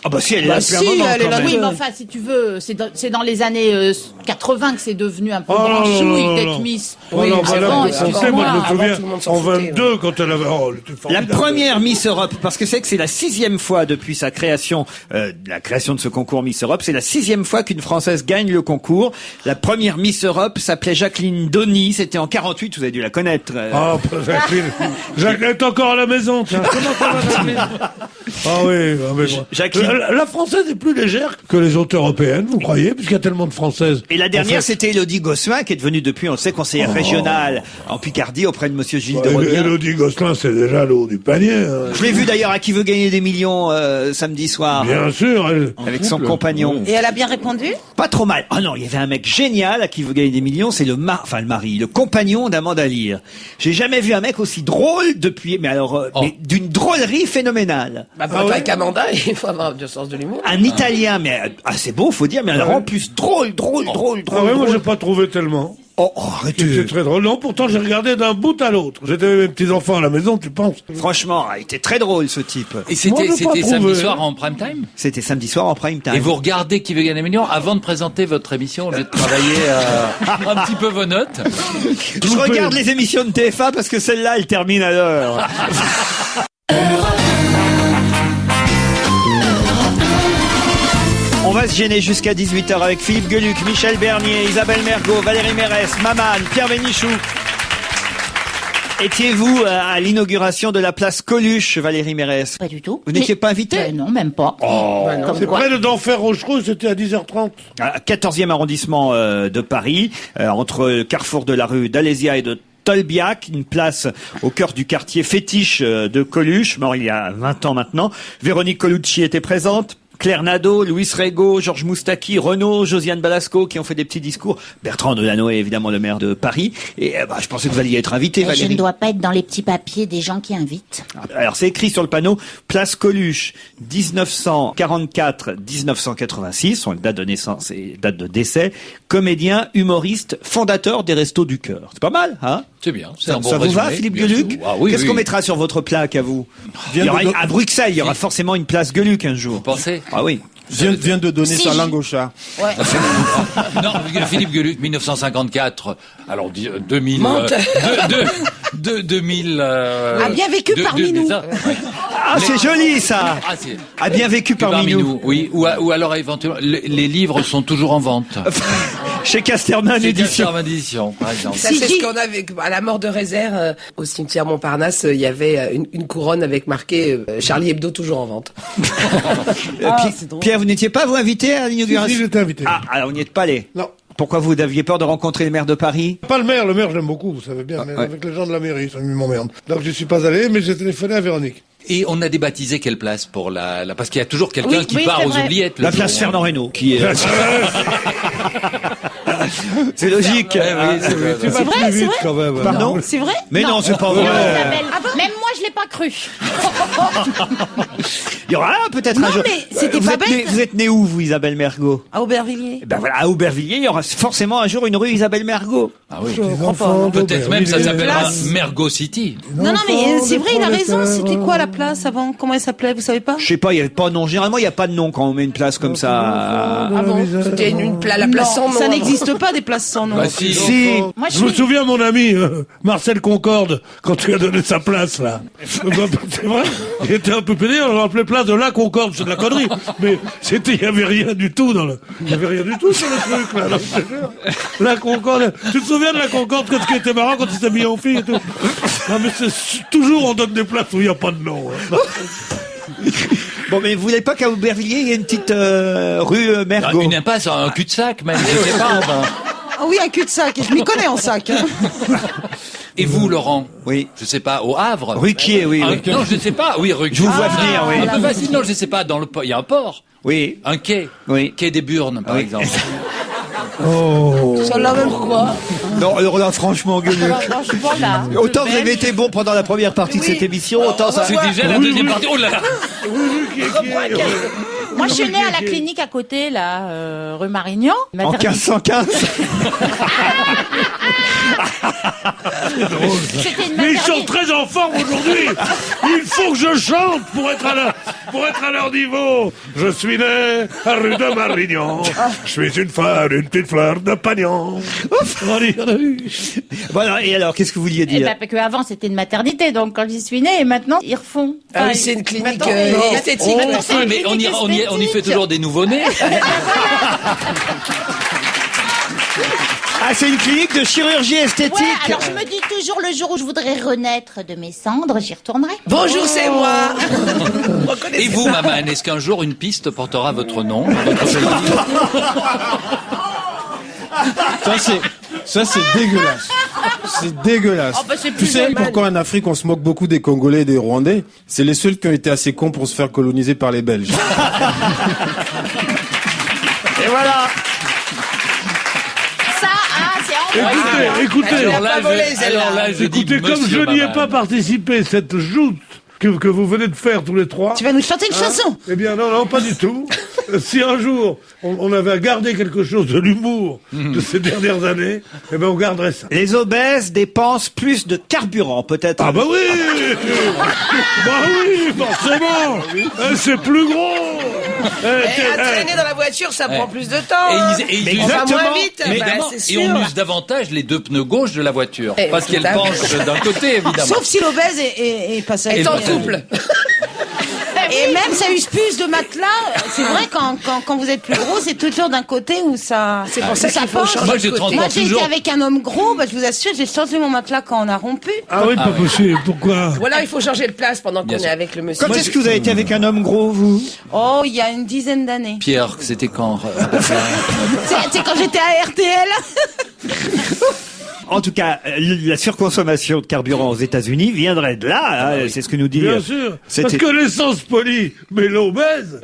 S1: Ah bah si, elle est là depuis un
S5: si,
S1: moment
S5: elle est
S1: quand
S5: là
S1: même.
S6: Oui, mais enfin, si tu veux, c'est dans les années 80 que c'est devenu un peu branchouille d'être Miss.
S2: Oui,
S6: avant,
S2: moi je me souviens,
S7: tout le monde s'en
S2: en
S7: foutait,
S2: 22, quand elle avait... Oh, elle était
S1: La
S2: formidable.
S1: première Miss Europe, parce que c'est la 6e fois depuis sa création, la création de ce concours Miss Europe, c'est la 6e fois qu'une Française gagne le concours. La première Miss Europe s'appelait Jacqueline Donny, c'était en 48, vous avez dû la connaître.
S2: Ah, Jacqueline. Jacqueline est encore à la maison, tiens. Comment ça va, Jacqueline? Ah oui, mais bon.
S1: Jacqueline.
S2: La française est plus légère que les autres européennes, vous croyez, puisqu'il y a tellement de françaises.
S1: Et la dernière,
S2: En fait,
S1: c'était Élodie Gosselin, qui est devenue depuis, on le sait, conseillère régionale en Picardie auprès de monsieur Gilles de Rodien.
S2: Élodie Gosselin, c'est déjà le haut du panier. Hein.
S1: Je l'ai vu d'ailleurs à Qui veut gagner des millions samedi soir.
S2: Bien sûr.
S1: Avec son compagnon.
S5: Et elle a bien répondu?
S1: Pas trop mal. Ah non, il y avait un mec génial à Qui veut gagner des millions, c'est le compagnon d'Amanda Lear. J'ai jamais vu un mec aussi drôle depuis, mais alors, mais d'une drôlerie phénoménale.
S7: Avec Amanda, il faut avoir du sens de l'humour.
S1: Un Italien, mais c'est beau, faut dire, mais alors en plus drôle.
S2: Ah ouais, moi j'ai pas trouvé tellement.
S1: Oh, arrêtez.
S2: C'est très drôle. Non, pourtant j'ai regardé d'un bout à l'autre. J'étais avec mes petits enfants à la maison, tu penses?
S1: Franchement, il était très drôle ce type.
S4: Et
S2: Moi,
S4: c'était
S2: j'ai pas
S4: samedi
S2: trouvé.
S4: soir en prime time.
S1: C'était samedi soir en prime time.
S4: Et vous regardez Qui veut gagner des millions avant de présenter votre émission au lieu de travailler un petit peu vos notes.
S1: Je regarde les émissions de TF1 parce que celle-là, elle termine à l'heure. On va se gêner jusqu'à 18h avec Philippe Gueluc, Michel Bernier, Isabelle Mergo, Valérie Mérès, Maman, Pierre Bénichou. Étiez-vous à l'inauguration de la place Coluche, Valérie Mérès?
S6: Pas du tout.
S1: Vous n'étiez pas invité?
S6: Non, même pas. Comme
S2: C'est
S6: quoi.
S2: près de d'Enfer Rochereau, c'était à 10h30.
S1: 14e arrondissement de Paris, entre Carrefour de la rue d'Alésia et de Tolbiac, une place au cœur du quartier fétiche de Coluche, mort il y a 20 ans maintenant. Véronique Colucci était présente. Claire Nadeau, Louis Rego, Georges Moustaki, Renaud, Josiane Balasco qui ont fait des petits discours. Bertrand Delanoë, évidemment le maire de Paris. Et je pensais que vous alliez être invité,
S6: Je
S1: Valérie.
S6: ne dois pas être dans les petits papiers des gens qui invitent.
S1: Alors c'est écrit sur le panneau, place Coluche, 1944-1986, sont les dates de naissance et date de décès, comédien, humoriste, fondateur des Restos du Cœur. C'est pas mal, hein?
S4: C'est bien. C'est
S1: Ça,
S4: un bon
S1: ça vous va,
S4: résumé,
S1: Philippe
S4: bien
S1: Gueluc?
S4: sûr. Ah oui,
S1: Qu'est-ce
S4: oui.
S1: qu'on mettra sur votre plaque à vous? À Bruxelles, il y aura forcément une place Gueluc un jour.
S4: Vous pensez?
S1: Ah oui.
S3: Vient de donner
S6: Si,
S3: sa langue au chat.
S6: Ouais.
S4: Non, Philippe Gueluc, 1954. Alors 2000.
S7: Menteur.
S4: 2000.
S5: A bien vécu parmi nous.
S1: Ah, c'est joli, ça!
S4: Ah, c'est
S1: A bien vécu parmi nous.
S4: Oui. Ou alors éventuellement, les livres sont toujours en vente.
S1: Chez Casterman
S4: C'est
S1: Édition.
S4: Casterman Édition, par exemple.
S7: Ça, c'est ce qu'on avait à la mort de Rézère au cimetière Montparnasse. Il y avait une couronne avec marqué Charlie Hebdo toujours en vente.
S1: Pierre, vous n'étiez pas, vous, invité à l'inauguration?
S2: Si, j'étais invité.
S1: Ah, alors vous n'y êtes pas allé?
S2: Non.
S1: Pourquoi vous aviez peur de rencontrer le maire de Paris?
S2: Pas le maire j'aime beaucoup, vous savez bien, mais
S1: ouais.
S2: avec les gens de la mairie, ça m'emmerde. Donc je suis pas allé, mais j'ai téléphoné à Véronique.
S4: Et on a débaptisé quelle place pour la parce qu'il y a toujours quelqu'un
S6: Oui,
S4: qui
S6: oui,
S4: part
S6: c'est
S4: aux
S6: vrai.
S4: oubliettes. le
S1: La
S4: jour,
S1: place
S4: hein.
S1: Fernand Reynaud, qui est... C'est logique.
S4: Ouais, oui, c'est vrai.
S2: C'est pas
S6: vrai,
S2: plus
S6: c'est
S2: vite
S6: vrai
S2: quand même.
S1: Pardon?
S5: C'est vrai?
S1: Mais non, c'est pas
S6: Non,
S1: vrai.
S6: Isabelle, même moi, je l'ai pas cru.
S1: Il y aura peut-être un
S5: Non,
S1: jour.
S5: mais c'était
S1: vous
S5: pas
S1: êtes
S5: bête.
S1: Vous êtes né où, vous, Isabelle Mergo?
S5: À Aubervilliers.
S1: Eh ben voilà, à Aubervilliers, il y aura forcément un jour une rue Isabelle Mergo.
S4: Ah oui.
S2: Enfants
S4: Peut-être même ça s'appellera
S5: Place.
S4: Mergo City.
S5: Non, mais c'est vrai, il a raison. C'était quoi la place avant? Comment elle s'appelait? Vous savez pas?
S1: Je sais pas, il y avait pas de nom. Généralement, il n'y a pas de nom quand on met une place comme ça.
S7: Ah bon? C'était la place sans nom.
S5: Ça
S7: avant.
S5: n'existe pas des places sans nom.
S4: Bah si.
S1: Si.
S6: Moi,
S2: Je me souviens, mon ami, Marcel Concorde, quand tu as donné sa place, là. C'est vrai. Il était un peu pédé, on l'appelait place de la Concorde, c'est de la connerie. Mais il y avait rien du tout il y avait rien du tout sur le truc, là. Non, je te jure. La Concorde. Tu te souviens de la Concorde, ce qui était marrant quand il s'est mis en fille et tout? Non, mais toujours, on donne des places où il n'y a pas de nom. Hein.
S1: Bon, mais vous voulez pas qu'à Aubervilliers, il y ait une petite rue Mergo?
S4: Une impasse, un cul-de-sac même. Je sais pas. Enfin.
S5: Ah oui, un cul-de-sac. Je m'y connais en sac. Hein.
S4: Et vous, Laurent?
S1: Oui.
S4: Je sais pas, au Havre.
S1: Ruquier, oui.
S4: Un-
S1: oui.
S4: Non, je sais pas. Oui, Ruquier.
S1: Je vous vois venir, oui.
S4: Un peu facile. Non, je sais pas. Dans le port, il y a un port,
S1: Oui.
S4: un quai,
S1: Oui.
S4: quai des Burnes, par
S1: Oui.
S4: exemple.
S2: Oh.
S5: Ça l'a même quoi.
S1: Non, alors là, franchement, Gueuluc.
S6: Alors, franchement, là.
S1: Autant vous avez été bon pendant la première partie de cette émission, autant ça...
S4: C'est déjà la deuxième partie. Oh là là.
S6: Moi, je suis née à la clinique à côté, là, rue Marignan.
S1: En 1515.
S6: C'était une
S2: Mais ils sont
S6: maternité.
S2: très en forme aujourd'hui. Il faut que je chante pour être à leur niveau. Je suis né à rue de Marignan. Je suis une petite fleur de pagnon.
S1: Voilà, et alors, qu'est-ce que vous vouliez
S6: Eh
S1: dire?
S6: ben, parce qu'avant, c'était une maternité, donc quand j'y suis née, et maintenant, ils refont.
S7: Ah oui, c'est une clinique
S6: Maintenant,
S7: esthétique.
S6: maintenant, c'est une
S4: Mais on y
S6: clinique
S4: fait toujours des nouveau-nés.
S1: Ah, c'est une clinique de chirurgie esthétique.
S6: Ouais, alors je me dis toujours, le jour où je voudrais renaître de mes cendres, j'y retournerai.
S7: Bonjour, c'est moi.
S4: Et vous, maman, est-ce qu'un jour une piste portera votre nom, votre pays?
S3: Ça, c'est dégueulasse. C'est dégueulasse.
S6: Oh, bah, c'est
S3: Tu
S6: plus
S3: sais
S6: normal.
S3: pourquoi en Afrique on se moque beaucoup des Congolais et des Rwandais? C'est les seuls qui ont été assez cons pour se faire coloniser par les Belges.
S1: Et voilà.
S6: Ça, c'est en
S2: Écoutez.
S4: Alors là, je dis
S2: Écoutez, comme
S4: monsieur
S2: je n'y ai
S4: Maman.
S2: pas participé, cette joute que vous venez de faire tous les trois.
S5: Tu vas nous chanter une chanson.
S2: Eh bien, non, pas du tout. Si un jour, on avait à garder quelque chose de l'humour de ces dernières années, eh ben, on garderait ça.
S1: Les obèses dépensent plus de carburant, peut-être.
S2: Ah bah oui. Bah oui, forcément. C'est plus gros.
S7: Et à traîner dans la voiture, ça prend plus de temps.
S4: Et ils
S1: Mais
S4: usent-
S7: Enfin,
S1: exactement.
S7: moins vite,
S4: Mais
S7: bah,
S4: évidemment,
S7: c'est
S4: et
S7: sûr.
S4: on use davantage les deux pneus gauche de la voiture,
S7: Eh,
S4: parce qu'elle
S7: tout à fait.
S4: penche d'un côté, évidemment.
S5: Sauf si l'obèse est passager.
S7: Est en couple.
S5: Et même ça use plus de matelas. C'est vrai quand vous êtes plus gros, c'est toujours d'un côté où ça. C'est pour ça qu'il faut
S7: penche.
S5: changer.
S4: Moi, je
S5: Moi,
S4: transporte
S5: j'ai été
S4: toujours.
S5: avec un homme gros. Bah, je vous assure, j'ai changé mon matelas quand on a rompu.
S2: Ah oui, pas possible. Pourquoi?
S7: Ou alors il faut changer de place pendant qu'on
S4: Bien
S7: est
S4: sûr.
S7: avec le monsieur.
S1: Quand est-ce que vous avez été avec un homme gros, vous?
S5: Oh, il y a une dizaine d'années.
S4: Pierre, c'était quand
S5: C'est quand j'étais à RTL.
S1: En tout cas, la surconsommation de carburant aux États-Unis viendrait de là, hein, c'est ce que nous dit.
S2: Bien sûr. Parce
S1: c'était-
S2: que l'essence polie, mais l'obèse.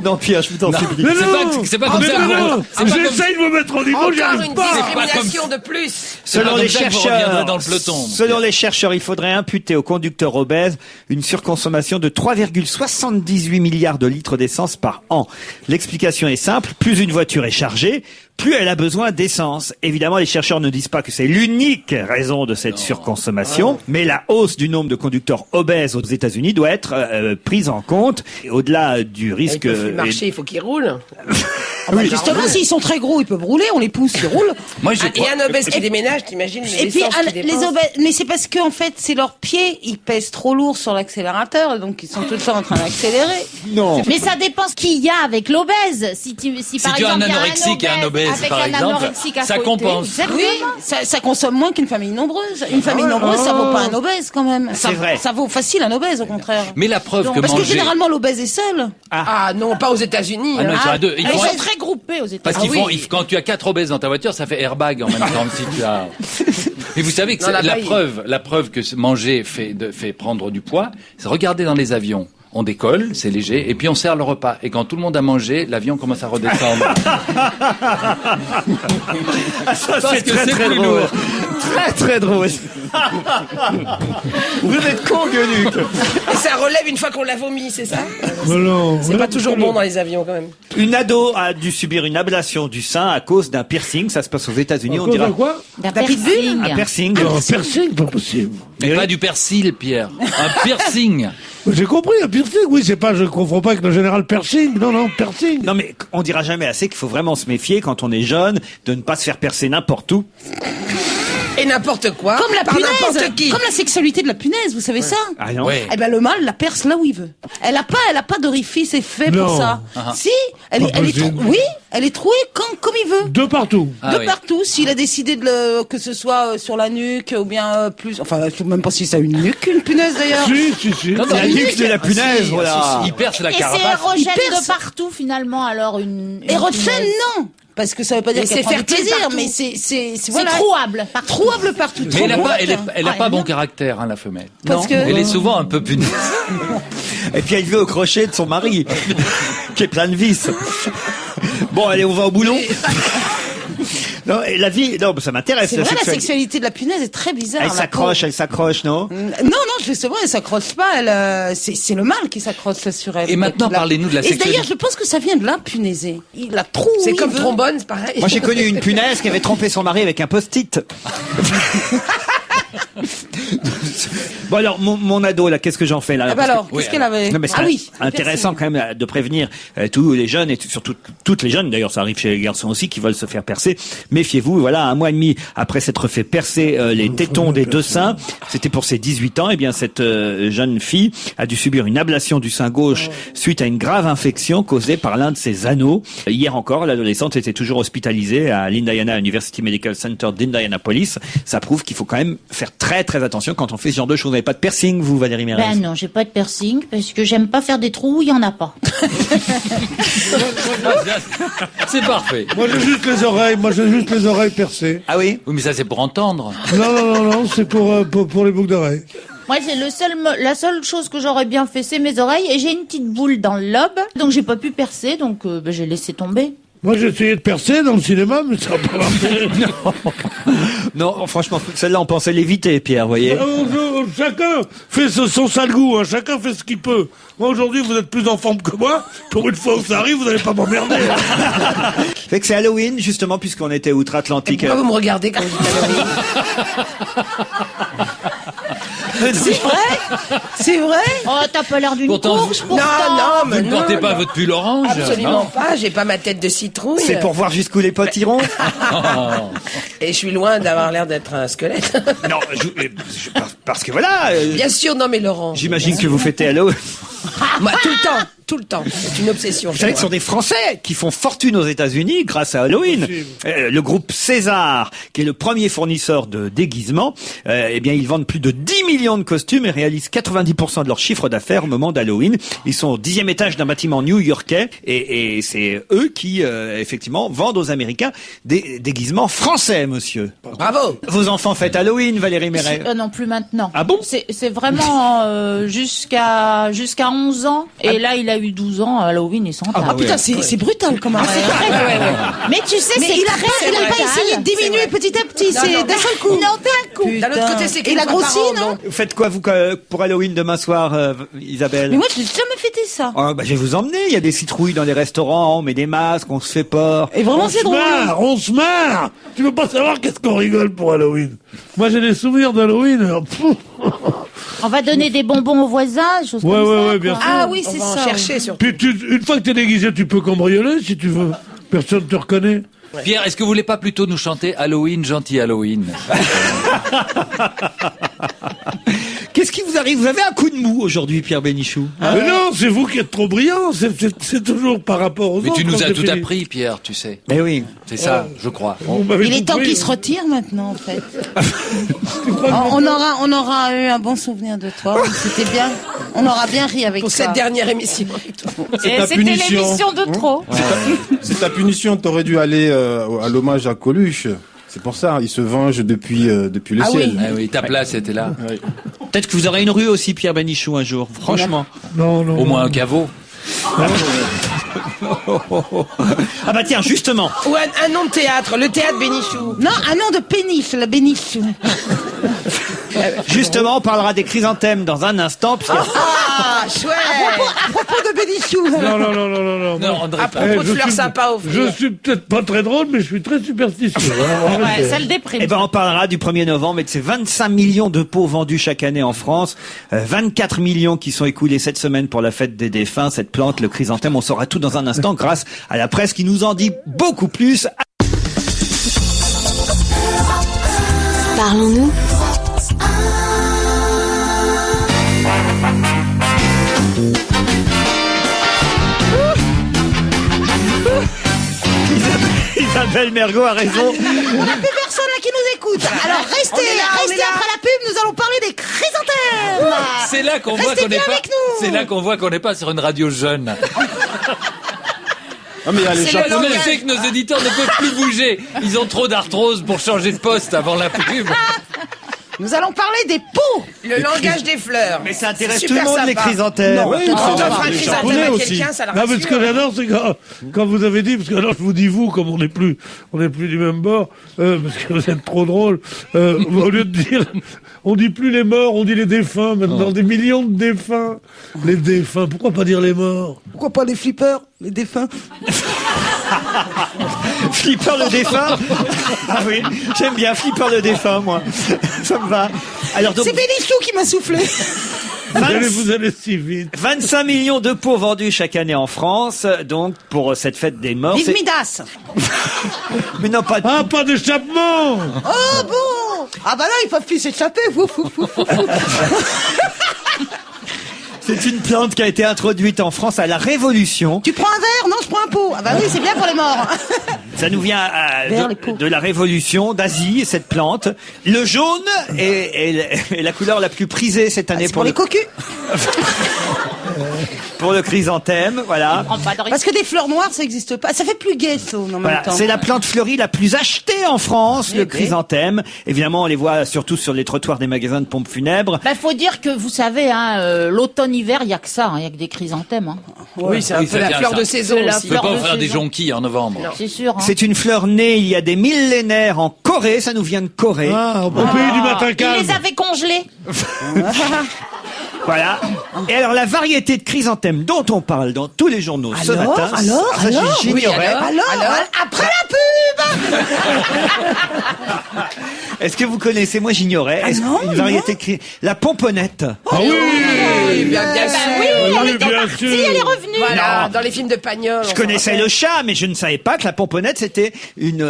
S1: Non, Pierre, je vous en supplie.
S2: Mais
S4: C'est
S2: non.
S4: pas- c'est pas comme
S2: Mais
S4: ça,
S2: non,
S4: gros.
S2: non.
S4: C'est pas comme-
S2: J'essaye de me mettre au niveau, j'y
S7: Encore
S2: arrive
S7: une
S2: pas.
S7: discrimination de plus.
S4: C'est pas
S1: Selon
S4: comme
S1: les
S4: ça que vous
S1: chercheurs,
S4: reviendrez dans le peloton.
S1: selon les chercheurs, il faudrait imputer aux conducteurs obèses une surconsommation de 3,78 milliards de litres d'essence par an. L'explication est simple, plus une voiture est chargée, plus elle a besoin d'essence. Évidemment, les chercheurs ne disent pas que c'est l'unique raison de cette surconsommation, mais la hausse du nombre de conducteurs obèses aux États-Unis doit être prise en compte. Et au-delà du
S7: Ils
S1: risque...
S7: peuvent plus marcher, il faut qu'ils roulent.
S5: Justement, s'ils sont très gros, ils peuvent rouler. On les pousse, ils roulent.
S4: Moi, je
S7: Et un obèse qui déménage, t'imagines
S5: Et puis
S7: l'essence qui
S5: les
S7: dépense.
S5: obèses, mais c'est parce que en fait, c'est leurs pieds, ils pèsent trop lourd sur l'accélérateur, et donc ils sont tout le temps en train d'accélérer.
S1: Non.
S6: Mais ça dépend ce qu'il y a avec l'obèse. Si par
S4: tu as
S6: exemple,
S4: un
S6: il y a
S4: anorexique et un obèse,
S6: avec
S4: par
S6: un
S4: exemple,
S6: anorexique à
S4: ça
S6: côté,
S4: compense.
S6: exactement.
S5: Oui, ça consomme moins qu'une famille nombreuse. Une famille nombreuse, ça vaut pas un obèse quand même.
S1: C'est vrai.
S5: Ça vaut facile un obèse au contraire.
S4: Mais la preuve que
S5: Parce que
S4: manger...
S5: généralement l'obèse est seul.
S7: Ah non, pas aux États-Unis.
S4: Ah non,
S7: hein.
S4: ils sont à deux. Ils
S6: Ils
S4: font-
S6: sont très groupés aux États-Unis.
S4: Parce qu'ils
S7: Ah oui.
S4: font, quand tu as 4 obèses dans ta voiture, ça fait airbag en même temps si tu as. Mais vous savez que
S7: Non,
S4: c'est
S7: là-bas,
S4: la preuve que manger fait prendre du poids, c'est regarder dans les avions. On décolle, c'est léger, et puis on sert le repas. Et quand tout le monde a mangé, l'avion commence à redescendre.
S1: Ça,
S4: Parce
S1: c'est
S4: que
S1: très
S4: c'est
S1: très
S4: plus
S1: drôle.
S4: lourd.
S1: Très très drôle. Vous êtes con, Gueuluc.
S7: Et ça relève une fois qu'on l'a vomi, c'est ça
S2: Non,
S7: C'est pas toujours bon dans les avions quand même.
S1: Une ado a dû subir une ablation du sein à cause d'un piercing. Ça se passe aux États-Unis, on dira.
S2: quoi?
S6: D'un
S5: pitbull
S6: piercing.
S1: Un piercing.
S2: Non, piercing, pas possible.
S4: Mais pas du persil, Pierre. Un piercing.
S2: J'ai compris, un piercing, oui, c'est pas, je confonds pas avec le général Pershing. Non, piercing.
S1: Non mais on dira jamais assez qu'il faut vraiment se méfier quand on est jeune de ne pas se faire percer n'importe où.
S7: Et n'importe quoi.
S5: Comme la
S7: par
S5: punaise.
S7: n'importe qui.
S5: Comme la sexualité de la punaise, vous savez ça?
S1: Ah non.
S4: Ouais.
S5: Eh ben le mâle la perce là où il veut. Elle a pas d'orifice fait
S2: Non.
S5: pour ça. Si, elle
S2: Pas
S5: est
S2: possible.
S5: oui, elle est trouée comme il veut.
S2: De partout.
S4: Ah
S5: de
S4: oui.
S5: partout, s'il a décidé que ce soit sur la nuque ou bien plus, enfin, je sais même pas si ça a une nuque, une punaise d'ailleurs.
S2: Si.
S4: Non,
S1: La nuque de la
S4: Ah,
S1: punaise,
S4: si,
S1: voilà.
S4: si, si, il perce la
S6: Et c'est
S4: carapace.
S6: érogène
S5: Il perce.
S6: de partout finalement. Alors une
S5: Érogène,
S6: punaise.
S5: non, parce que ça veut pas dire
S7: Mais
S5: qu'elle
S7: c'est
S5: prend du
S7: fertile
S5: plaisir,
S7: partout.
S5: mais c'est
S6: C'est
S5: voilà.
S6: trouable. partout.
S5: Trouable partout.
S4: Mais elle a pas, elle a
S6: Ah,
S4: pas
S6: elle
S4: bon
S6: vient.
S4: caractère, hein, la femelle.
S5: Parce que
S4: Elle est souvent un peu punaise.
S1: Et puis elle vit au crochet de son mari, qui est plein de vis. Bon, allez, on va au boulot. Non, et la vie, non, ça m'intéresse.
S5: C'est vrai, la sexualité de la punaise est très bizarre.
S1: Elle s'accroche, non?
S5: Non, justement, elle s'accroche pas. C'est le mal qui s'accroche sur elle.
S4: Et maintenant, parlez-nous de la
S5: Et d'ailleurs,
S4: sexualité.
S5: je pense que ça vient de l'impunaiser. Il la trouve.
S7: C'est comme trombone, c'est pareil.
S1: Moi, j'ai connu une punaise qui avait trompé son mari avec un post-it. Bon alors mon ado là, qu'est-ce que j'en fais là?
S5: Ah bah alors, qu'est-ce qu'elle avait?
S1: Non, mais c'est intéressant quand même de prévenir tous les jeunes et surtout toutes les jeunes. D'ailleurs, ça arrive chez les garçons aussi qui veulent se faire percer. Méfiez-vous. Voilà, 1 mois et demi après s'être fait percer les tétons des 2 seins, c'était pour ses 18 ans. Et bien cette jeune fille a dû subir une ablation du sein gauche suite à une grave infection causée par l'un de ses anneaux. Hier encore, l'adolescente était toujours hospitalisée à l'Indiana University Medical Center d'Indianapolis. Ça prouve qu'il faut quand même faire très très attention quand on fait ce genre de choses. Vous n'avez pas de piercing, vous, Valérie Mérès?
S6: Ben non, j'ai pas de piercing parce que j'aime pas faire des trous où il y en a pas.
S4: C'est parfait.
S2: Moi, j'ai juste les oreilles percées.
S1: Ah oui?
S4: Oui, mais ça c'est pour entendre.
S2: Non, c'est pour les boucles d'oreilles.
S6: Moi, c'est la seule chose que j'aurais bien fait, c'est mes oreilles et j'ai une petite boule dans le lobe, donc j'ai pas pu percer, donc j'ai laissé tomber.
S2: Moi, j'ai essayé de percer dans le cinéma, mais ça n'a pas marché.
S1: Non, franchement, celle-là, on pensait l'éviter, Pierre, vous voyez.
S2: Chacun fait son sale goût, hein. Chacun fait ce qu'il peut. Moi, aujourd'hui, vous êtes plus en forme que moi. Pour une fois où ça arrive, vous n'allez pas m'emmerder. Hein.
S1: Fait que c'est Halloween, justement, puisqu'on était outre-Atlantique.
S7: Pourquoi vous me regardez quand vous dites Halloween? C'est vrai?
S6: Oh, t'as pas l'air d'une
S4: Pourtant,
S6: course,
S4: vous-
S6: pourtant.
S7: Non, mais
S4: Vous ne portez pas votre pull orange?
S7: Absolument
S4: non
S7: pas, j'ai pas ma tête de citrouille.
S1: C'est pour voir jusqu'où les potes iront.
S7: Et je suis loin d'avoir l'air d'être un squelette.
S1: Non, parce que voilà.
S7: Bien sûr, non mais Laurent.
S1: J'imagine que vous fêtez Halloween.
S7: Moi, tout le temps. C'est une obsession.
S1: Vous savez que ce sont des Français qui font fortune aux États-Unis grâce à Halloween. Le groupe César, qui est le premier fournisseur de déguisements, eh bien, ils vendent plus de 10 millions de costumes et réalisent 90% de leur chiffre d'affaires au moment d'Halloween. Ils sont au 10e étage d'un bâtiment new-yorkais et c'est eux qui, effectivement, vendent aux Américains des déguisements français, monsieur.
S7: Bravo.
S1: Vos enfants fêtent Halloween, Valérie Mérès?
S6: Non, plus maintenant.
S1: Ah bon?
S6: C'est vraiment jusqu'à 11 ans. Et là, il a eu 12 ans, Halloween, il s'en tape.
S5: Ah putain, c'est brutal comme arrêt.
S6: Mais tu sais,
S5: Mais
S6: c'est
S5: il a pas essayé de diminuer petit à petit, c'est d'un seul coup.
S6: Non, d'un coup.
S7: D'un autre côté, c'est
S5: Et la grossie, non?
S1: Vous faites quoi, vous, pour Halloween demain soir, Isabelle?
S5: Mais moi, je n'ai jamais fêté ça.
S1: Oh, bah, je vais vous emmener. Il y a des citrouilles dans les restaurants, on met des masques, on se fait peur.
S5: Et vraiment, c'est drôle.
S2: On se marre. Tu veux pas savoir qu'est-ce qu'on rigole pour Halloween. Moi, j'ai des souvenirs d'Halloween. alors,
S6: On va donner des bonbons aux voisins, des choses comme ça.
S2: Ouais, bien
S6: quoi.
S2: sûr.
S5: Ah oui,
S7: On
S5: c'est
S7: va en
S5: ça.
S7: chercher surtout.
S2: Puis une fois que t'es déguisé, tu peux cambrioler si tu veux. Personne te reconnaît.
S4: Pierre, est-ce que vous voulez pas plutôt nous chanter Halloween, gentil Halloween?
S1: Qu'est-ce qui vous arrive? Vous avez un coup de mou aujourd'hui, Pierre Bénichou.
S2: Mais non, c'est vous qui êtes trop brillant. C'est toujours par rapport aux
S4: Mais
S2: autres.
S4: tu nous
S2: quand
S4: as
S2: c'est
S4: tout
S2: fini.
S4: appris, Pierre, tu sais.
S1: Eh oui.
S4: C'est ça, je crois.
S2: Vous m'avez
S5: Il est
S2: tout
S5: temps
S2: pris.
S5: qu'il se retire maintenant, en fait. on aura eu un bon souvenir de toi. C'était bien. On aura bien ri avec
S7: Pour
S5: toi.
S7: cette dernière émission.
S3: C'est
S6: Et
S3: ta
S6: c'était
S3: punition.
S6: l'émission de trop.
S3: C'est ta punition. T'aurais dû aller à l'hommage à Coluche. C'est pour ça, il se venge depuis le
S7: Ah
S3: ciel.
S4: Ah oui, ta place était là.
S1: Peut-être que vous aurez une rue aussi, Pierre Bénichou, un jour. Franchement.
S2: Non.
S4: Au moins un caveau.
S1: Ah bah tiens, justement.
S7: Ou un nom de théâtre, le théâtre Bénichou.
S5: Non, un nom de péniche, la béniche.
S1: Justement, on parlera des chrysanthèmes dans un instant. Puisque...
S7: Ah, chouette.
S5: À propos de bénichou.
S2: Non.
S4: Non, André,
S7: À propos de fleurs sympas au
S2: Je suis peut-être pas très drôle, mais je suis très superstitieux.
S6: Ouais, ça le déprime.
S1: Eh ben, on parlera du 1er novembre et de ces 25 millions de pots vendus chaque année en France. 24 millions qui sont écoulés cette semaine pour la fête des défunts. Cette plante, le chrysanthème, on saura tout dans un instant grâce à la presse qui nous en dit beaucoup plus.
S8: Parlons-nous.
S1: Isabelle Mergo a raison.
S5: On n'a plus personne là qui nous écoute. Alors restez, restez après la pub, nous allons parler des chrysanthèmes.
S4: c'est là qu'on voit
S5: Restez
S4: qu'on n'est
S5: bien
S4: pas.
S5: avec nous.
S4: C'est là qu'on voit qu'on n'est pas sur une radio jeune.
S3: Ah, mais il y a les
S7: C'est
S3: chapeaux.
S7: le
S4: Mais je sais que nos éditeurs ne peuvent plus bouger. Ils ont trop d'arthrose pour changer de poste avant la pub.
S5: Nous allons parler des pots.
S7: Le langage des fleurs.
S1: Mais ça intéresse
S7: C'est
S1: tout le
S7: super
S1: monde, les
S7: sympa.
S1: chrysanthèmes.
S7: Non,
S3: Oui,
S7: quand on
S3: c'est
S7: offre un
S3: les
S7: chrysanthème
S3: Japonais
S7: à
S3: aussi.
S7: quelqu'un, ça la
S2: Non, mais ce que
S7: rassure.
S2: j'adore, c'est quand vous avez dit, parce que alors je vous dis vous, comme on n'est plus du même bord, parce que vous êtes trop drôle, au lieu de dire, on dit plus les morts, on dit les défunts, maintenant, des millions de défunts. Les défunts, pourquoi pas dire les morts?
S9: Pourquoi pas les flippers, les défunts?
S1: Flipper le défunt. Ah oui, j'aime bien Flipper le défunt, moi. Ça me va. Alors donc,
S9: C'est Bénichou qui m'a soufflé.
S2: Vous allez si vite.
S1: 25 millions de pots vendus chaque année en France, donc pour cette fête des morts.
S5: Vive
S1: c'est-
S5: Midas.
S1: Mais non, pas.
S2: Ah, pas d'échappement!
S9: Oh bon. Ah bah là, ils peuvent plus s'échapper.
S1: C'est une plante qui a été introduite en France à la Révolution.
S9: Tu prends un verre? Non, je prends un pot. Ah bah oui, c'est bien pour les morts.
S1: Ça nous vient
S9: Vers les pots.
S1: de la Révolution d'Asie, cette plante. Le jaune est la couleur la plus prisée cette année
S9: C'est pour les cocus.
S1: pour le chrysanthème, voilà.
S6: Prends pas de risque.
S9: Parce que des fleurs noires, ça n'existe pas. Ça fait plus gai, ça, en même
S1: Voilà,
S9: temps.
S1: c'est la plante fleurie la plus achetée en France, le
S9: Ok.
S1: chrysanthème. Évidemment, on les voit surtout sur les trottoirs des magasins de pompes funèbres.
S6: Bah, faut dire que vous savez, l'automne-hiver, il y a que ça, il y a que des chrysanthèmes.
S7: Oui, c'est un
S4: Oui,
S7: peu
S4: ça
S7: la
S4: vient,
S7: fleur
S4: ça.
S7: de saison
S6: C'est la
S7: aussi.
S4: On peut
S6: fleur
S4: pas
S6: de
S4: en faire des
S6: saison.
S4: jonquilles en novembre.
S6: C'est sûr.
S1: C'est une fleur née il y a des millénaires en Corée, ça nous vient de Corée.
S2: Ah, au pays du matin
S6: Ils
S2: calme.
S6: les avaient congelés.
S1: Voilà. Et alors la variété de chrysanthèmes dont on parle dans tous les journaux ce matin, ça, j'ignorais.
S9: Alors, après la pub.
S1: Est-ce que vous connaissez? Moi j'ignorais. Est-ce
S9: non,
S1: une variété de la pomponnette.
S2: Ah oui!
S7: Oui, bien sûr.
S2: Oui, bien sûr.
S6: Si, elle est revenue.
S7: Voilà, dans les films de Pagnol.
S1: Je connaissais le chat, mais je ne savais pas que la pomponnette c'était une.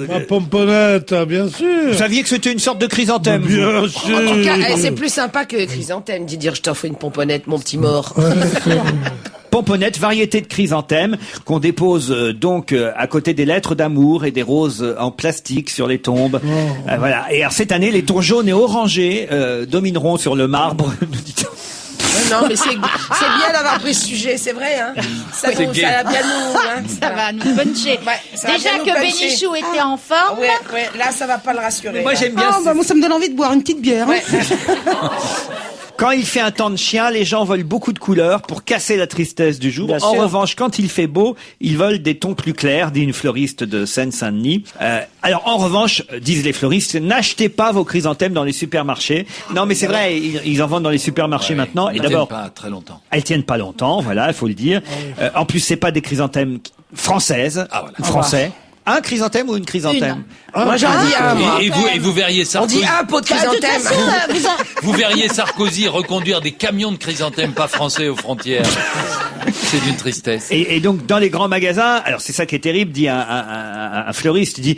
S2: La pomponnette, bien sûr.
S1: Vous saviez que c'était une sorte de chrysanthème? vous
S2: Bien sûr.
S7: En tout cas, c'est plus sympa que chrysanthème, d'y dire je t'offre une pomponnette, mon petit mort.
S1: Pomponnette, variété de chrysanthème qu'on dépose donc à côté des lettres d'amour et des roses en plastique sur les tombes. Voilà. Et alors cette année, les tons jaunes et orangés domineront sur le marbre. Nous dit-on.
S7: Non, mais c'est bien d'avoir pris ce sujet, c'est vrai. Hein. Ça va bien nous. Hein.
S6: Ça va nous puncher.
S7: Ouais, ça va
S6: Déjà
S7: bien nous
S6: que
S7: puncher.
S6: Bénichou était en forme.
S7: Ouais, là, ça va pas le rassurer.
S1: Moi
S7: là.
S1: j'aime bien.
S9: Ah, bah moi, ça me donne envie de boire une petite bière. Hein.
S7: Ouais.
S1: Quand il fait un temps de chien, les gens veulent beaucoup de couleurs pour casser la tristesse du jour.
S7: Bien
S1: En
S7: sûr.
S1: revanche, quand il fait beau, ils veulent des tons plus clairs, dit une fleuriste de Seine-Saint-Denis. Alors, en revanche, disent les fleuristes, n'achetez pas vos chrysanthèmes dans les supermarchés. Non, mais c'est vrai, ils en vendent dans les supermarchés maintenant. Et
S4: Ils
S1: d'abord,
S4: tiennent pas très longtemps.
S1: elles tiennent pas longtemps, voilà, il faut le dire. En plus, c'est pas des chrysanthèmes françaises,
S4: Ah, voilà.
S1: français. Un chrysanthème ou une chrysanthème?
S7: Moi, j'en dis un, moi.
S4: Et vous verriez
S7: On
S4: Sarkozy,
S7: dit un pot de
S9: Bah, de toute
S7: chrysanthème.
S9: façon,
S4: vous verriez Sarkozy reconduire des camions de chrysanthèmes pas français aux frontières. C'est d'une tristesse.
S1: Et donc dans les grands magasins, alors c'est ça qui est terrible, dit un fleuriste, il dit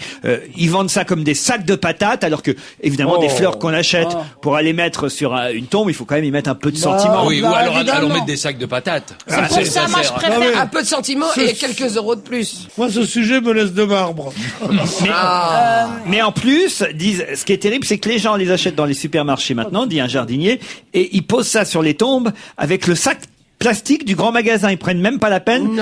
S1: ils vendent ça comme des sacs de patates, alors que évidemment des fleurs qu'on achète pour aller mettre sur une tombe, il faut quand même y mettre un peu de sentiment.
S4: Oui, ou
S9: bah,
S4: alors
S9: évidemment.
S4: mettre des sacs de patates.
S6: C'est pour ça, moi, je préfère.
S7: Un peu de sentiment et quelques euros de plus.
S2: Moi, ce sujet me laisse de marbre.
S1: Mais en plus, disent, ce qui est terrible, c'est que les gens les achètent dans les supermarchés maintenant, dit un jardinier, et ils posent ça sur les tombes avec le sac plastique du grand magasin. Ils prennent même pas la peine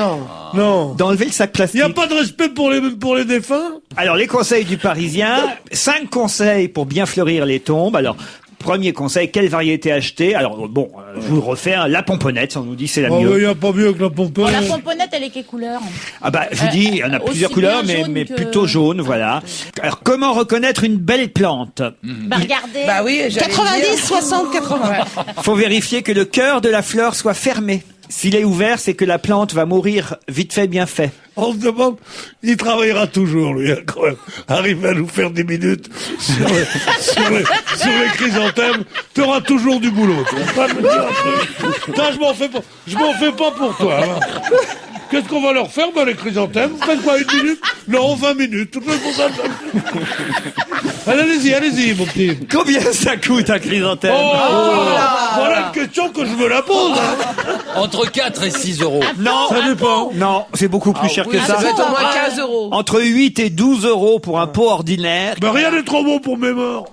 S2: Non.
S1: d'enlever le sac
S2: Il
S1: plastique.
S2: n'y a pas de respect pour les défunts?
S1: Alors, les conseils du Parisien, 5 conseils pour bien fleurir les tombes. Alors, premier conseil, quelle variété acheter? Alors, bon, je vous le refais, hein, la pomponnette, on nous dit c'est la
S2: Oh,
S1: mieux.
S2: il n'y a pas mieux que la pomponnette.
S6: La pomponnette, elle est quelle couleur?
S1: Ah bah, je vous dis, il y en a plusieurs
S6: aussi
S1: couleurs,
S6: bien jaune
S1: mais
S6: que-
S1: plutôt jaune, voilà. Alors, comment reconnaître une belle plante?
S6: Bah, regardez.
S7: Bah oui, j'allais
S9: 90,
S7: dire.
S9: 60, 80.
S1: Faut vérifier que le cœur de la fleur soit fermé. S'il est ouvert, c'est que la plante va mourir vite fait, bien fait.
S2: On se demande, il travaillera toujours, lui, hein, quand même. Arrive à nous faire 10 minutes sur les chrysanthèmes, t'auras toujours du boulot. Tu vas pas me dire un truc. Putain, je m'en fais pas pour toi. Hein. Qu'est-ce qu'on va leur faire, ben, les chrysanthèmes? Vous faites quoi, 1 minute? Non, 20 minutes. Tout le monde allez-y, mon petit.
S1: Combien ça coûte un chrysanthème?
S2: Voilà une question que je me la pose. Hein.
S4: Entre 4 et 6 euros.
S1: Non,
S2: Ça dépend.
S1: non, c'est beaucoup plus cher que
S7: Ça
S1: ça.
S7: doit être au moins 15 euros.
S1: Entre 8 et 12 euros pour un pot ordinaire.
S2: Ben, rien n'est trop bon pour mes morts.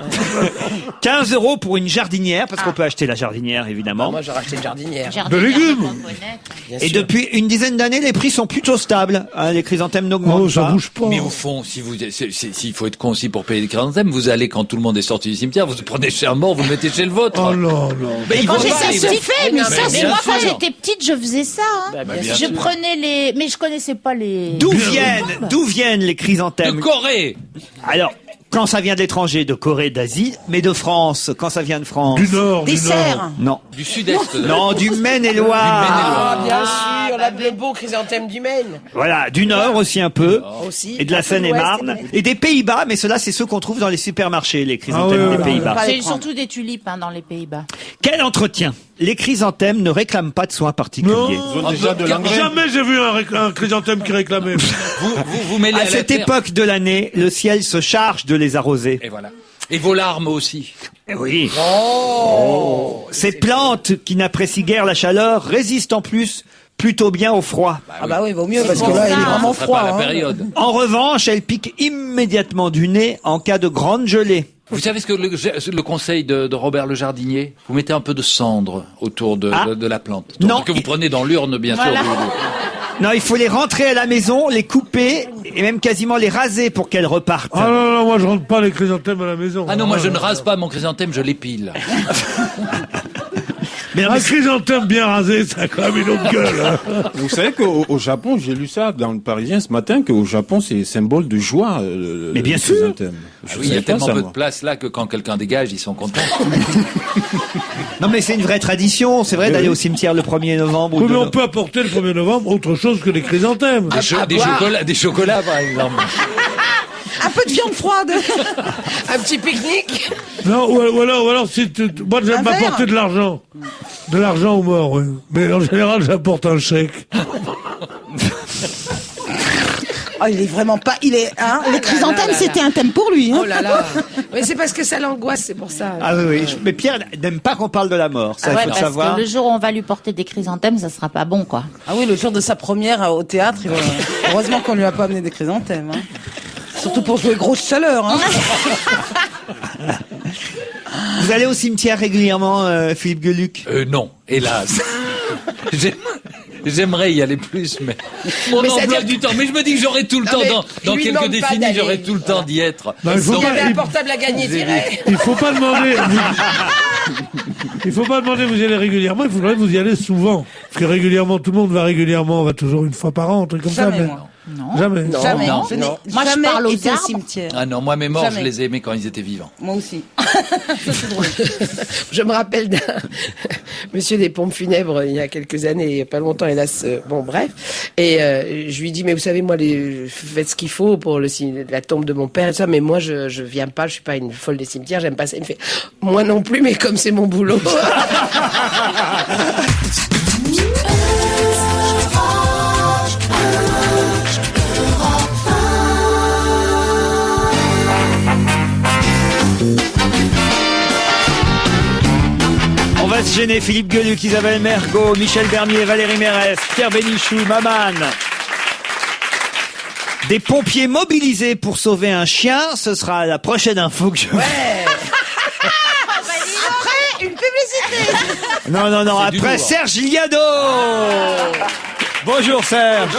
S1: 15 euros pour une jardinière, parce qu'on peut acheter la jardinière, évidemment.
S7: Moi, j'aurais acheté une jardinière.
S6: Jardinière,
S2: De légumes.
S6: pomponnette.
S1: Et depuis une dizaine d'années, les prix sont plutôt stables. Hein, les chrysanthèmes n'augmentent
S2: Oh, ça
S1: pas.
S2: bouge pas.
S4: Mais au fond, s'il faut être con aussi pour payer des chrysanthèmes, chrysanthème, vous allez quand tout le monde est sorti du cimetière, vous prenez chez un mort, vous le mettez chez le vôtre.
S2: Oh non.
S4: Mais ils
S6: Quand
S4: vont
S6: j'ai
S4: pas,
S6: ça,
S4: ils
S6: c'est
S4: vont-
S6: fait, mais ça,
S4: bien
S6: c'est moi
S4: sûr.
S6: quand j'étais petite, je faisais ça. Hein.
S4: bien
S6: Je
S4: sûr.
S6: prenais les, mais je connaissais pas les.
S1: D'où viennent les
S4: De
S1: chrysanthèmes?
S4: Corée.
S1: Alors, quand ça vient de l'étranger, de Corée, d'Asie, mais de France, quand ça vient de France.
S2: Du Nord,
S5: Des
S2: du Nord.
S5: cerfs.
S1: Non.
S4: Du sud-est.
S1: Non, du Maine-et-Loire.
S7: Ah, bien sûr, le beau chrysanthème du Maine.
S1: Voilà, du Nord aussi un peu.
S7: Aussi.
S1: Et de la
S7: Un peu de l'Ouest,
S1: Seine-et-Marne. Et des Pays-Bas, mais cela, c'est ceux qu'on trouve dans les supermarchés, les chrysanthèmes
S2: Ah ouais,
S1: des
S2: ouais,
S1: Pays-Bas.
S6: C'est surtout des tulipes hein, dans les Pays-Bas.
S1: Quel entretien? Les chrysanthèmes ne réclament pas de soins particuliers.
S2: Non.
S3: Ils ont déjà de l'engrais.
S2: Jamais j'ai vu un chrysanthème qui réclamait.
S4: Vous mêlez
S1: À
S4: la
S1: cette
S4: terre.
S1: époque de l'année, le ciel se charge de les arroser.
S4: Et voilà. Et vos larmes aussi.
S1: Eh oui. Oh. Ces plantes qui n'apprécient guère la chaleur résistent en plus plutôt bien au froid.
S9: Ah bah oui, vaut mieux, parce que
S6: pour
S9: là,
S6: ça.
S9: il est vraiment
S4: Ça serait
S9: froid.
S4: pas la
S9: hein.
S4: période.
S1: En revanche, elles piquent immédiatement du nez en cas de grande gelée.
S4: Vous savez ce que le conseil de Robert le jardinier? Vous mettez un peu de cendre autour de la plante. Donc,
S1: Non.
S4: que vous prenez dans l'urne, bien
S6: Voilà.
S4: sûr.
S1: Non, il faut les rentrer à la maison, les couper et même quasiment les raser pour qu'elles repartent.
S2: Ah non, non, moi je rentre pas les chrysanthèmes à la maison.
S4: Ah non, moi je ne rase pas mon chrysanthème, je l'épile.
S1: Mais non,
S2: Un
S1: mais
S2: chrysanthème bien rasé, ça a quand même une autre gueule. Hein.
S3: Vous savez qu'au Japon, j'ai lu ça dans le Parisien ce matin, qu'au Japon, c'est symbole de joie.
S1: Mais bien
S3: le
S1: sûr.
S3: chrysanthème. Je
S4: Ah oui, il y a
S3: savais pas
S4: tellement
S3: ça,
S4: peu
S3: moi.
S4: de place là que quand quelqu'un dégage, ils sont contents.
S1: non, mais c'est une vraie tradition, c'est vrai, d'aller au cimetière le 1er novembre. ou
S2: Oui, mais
S1: de-
S2: on peut apporter le 1er novembre autre chose que les chrysanthèmes.
S4: Des chocolats, par exemple.
S9: Un peu de viande froide.
S7: Un petit pique-nique.
S2: Non, ou alors si moi j'aime
S9: Un verre.
S2: apporter de l'argent. De l'argent aux morts, oui. Mais en général, j'apporte un chèque.
S9: Oh, il est vraiment pas. Il est. Hein, les chrysanthèmes,
S7: là, là.
S9: c'était un thème pour lui. Hein.
S7: Oh là là. Mais c'est parce que ça l'angoisse, c'est pour ça.
S1: Ah oui, oui. Mais Pierre n'aime pas qu'on parle de la mort, ça,
S6: Ah
S1: il
S6: ouais,
S1: faut le
S6: parce
S1: savoir.
S6: que le jour où on va lui porter des chrysanthèmes, ça sera pas bon, quoi.
S9: Ah oui, le jour de sa première au théâtre, heureusement qu'on lui a pas amené des chrysanthèmes. Hein. Surtout pour jouer grosse chaleur. Hein.
S1: Vous allez au cimetière régulièrement, Philippe Gueluc?
S4: Non, hélas. J'aimerais y aller plus, mais mon
S7: Mais
S4: emploi
S7: c'est-à-dire
S4: du temps. Mais je me dis que j'aurai tout le
S7: Non,
S4: temps,
S7: mais
S4: dans
S7: lui
S4: quelques
S7: demande pas
S4: décennies,
S7: d'aller.
S4: j'aurai tout le temps d'y être.
S2: Non, il faut
S7: Il y
S2: pas-
S7: avait un portable à gagner direct.
S2: Il faut pas demander. Il faut pas demander vous y allez régulièrement. Il faudrait que vous y allez souvent. Parce que régulièrement, tout le monde va régulièrement. On va toujours une fois par an, un truc comme
S9: Jamais,
S2: ça. Mais
S9: moi.
S6: Non.
S2: jamais.
S7: Non,
S9: Jamais.
S7: non,
S9: Je n'ai
S7: non.
S6: Moi, je
S9: jamais
S6: parle aux
S9: été au
S6: arbres.
S9: cimetière.
S4: Ah non, moi mes morts,
S9: Jamais.
S4: je les aimais quand ils étaient vivants.
S9: Moi aussi.
S7: Je me rappelle d'un monsieur des pompes funèbres il y a quelques années, il y a pas longtemps, hélas. Bon, bref. Et je lui dis, mais vous savez, moi, faites ce qu'il faut pour la tombe de mon père et tout ça, mais moi, je viens pas, je suis pas une folle des cimetières, j'aime pas ça. Il me fait, moi non plus, mais comme c'est mon boulot.
S1: On va se gêner, Philippe Gueluc, Isabelle Mergo, Michel Bernier, Valérie Mérès, Pierre Bénichou, Maman. Des pompiers mobilisés pour sauver un chien, ce sera la prochaine info que je...
S5: Après, une publicité.
S1: Non, non, non,
S4: C'est du
S1: après
S4: lourd.
S1: Serge Liado. Bonjour Serge.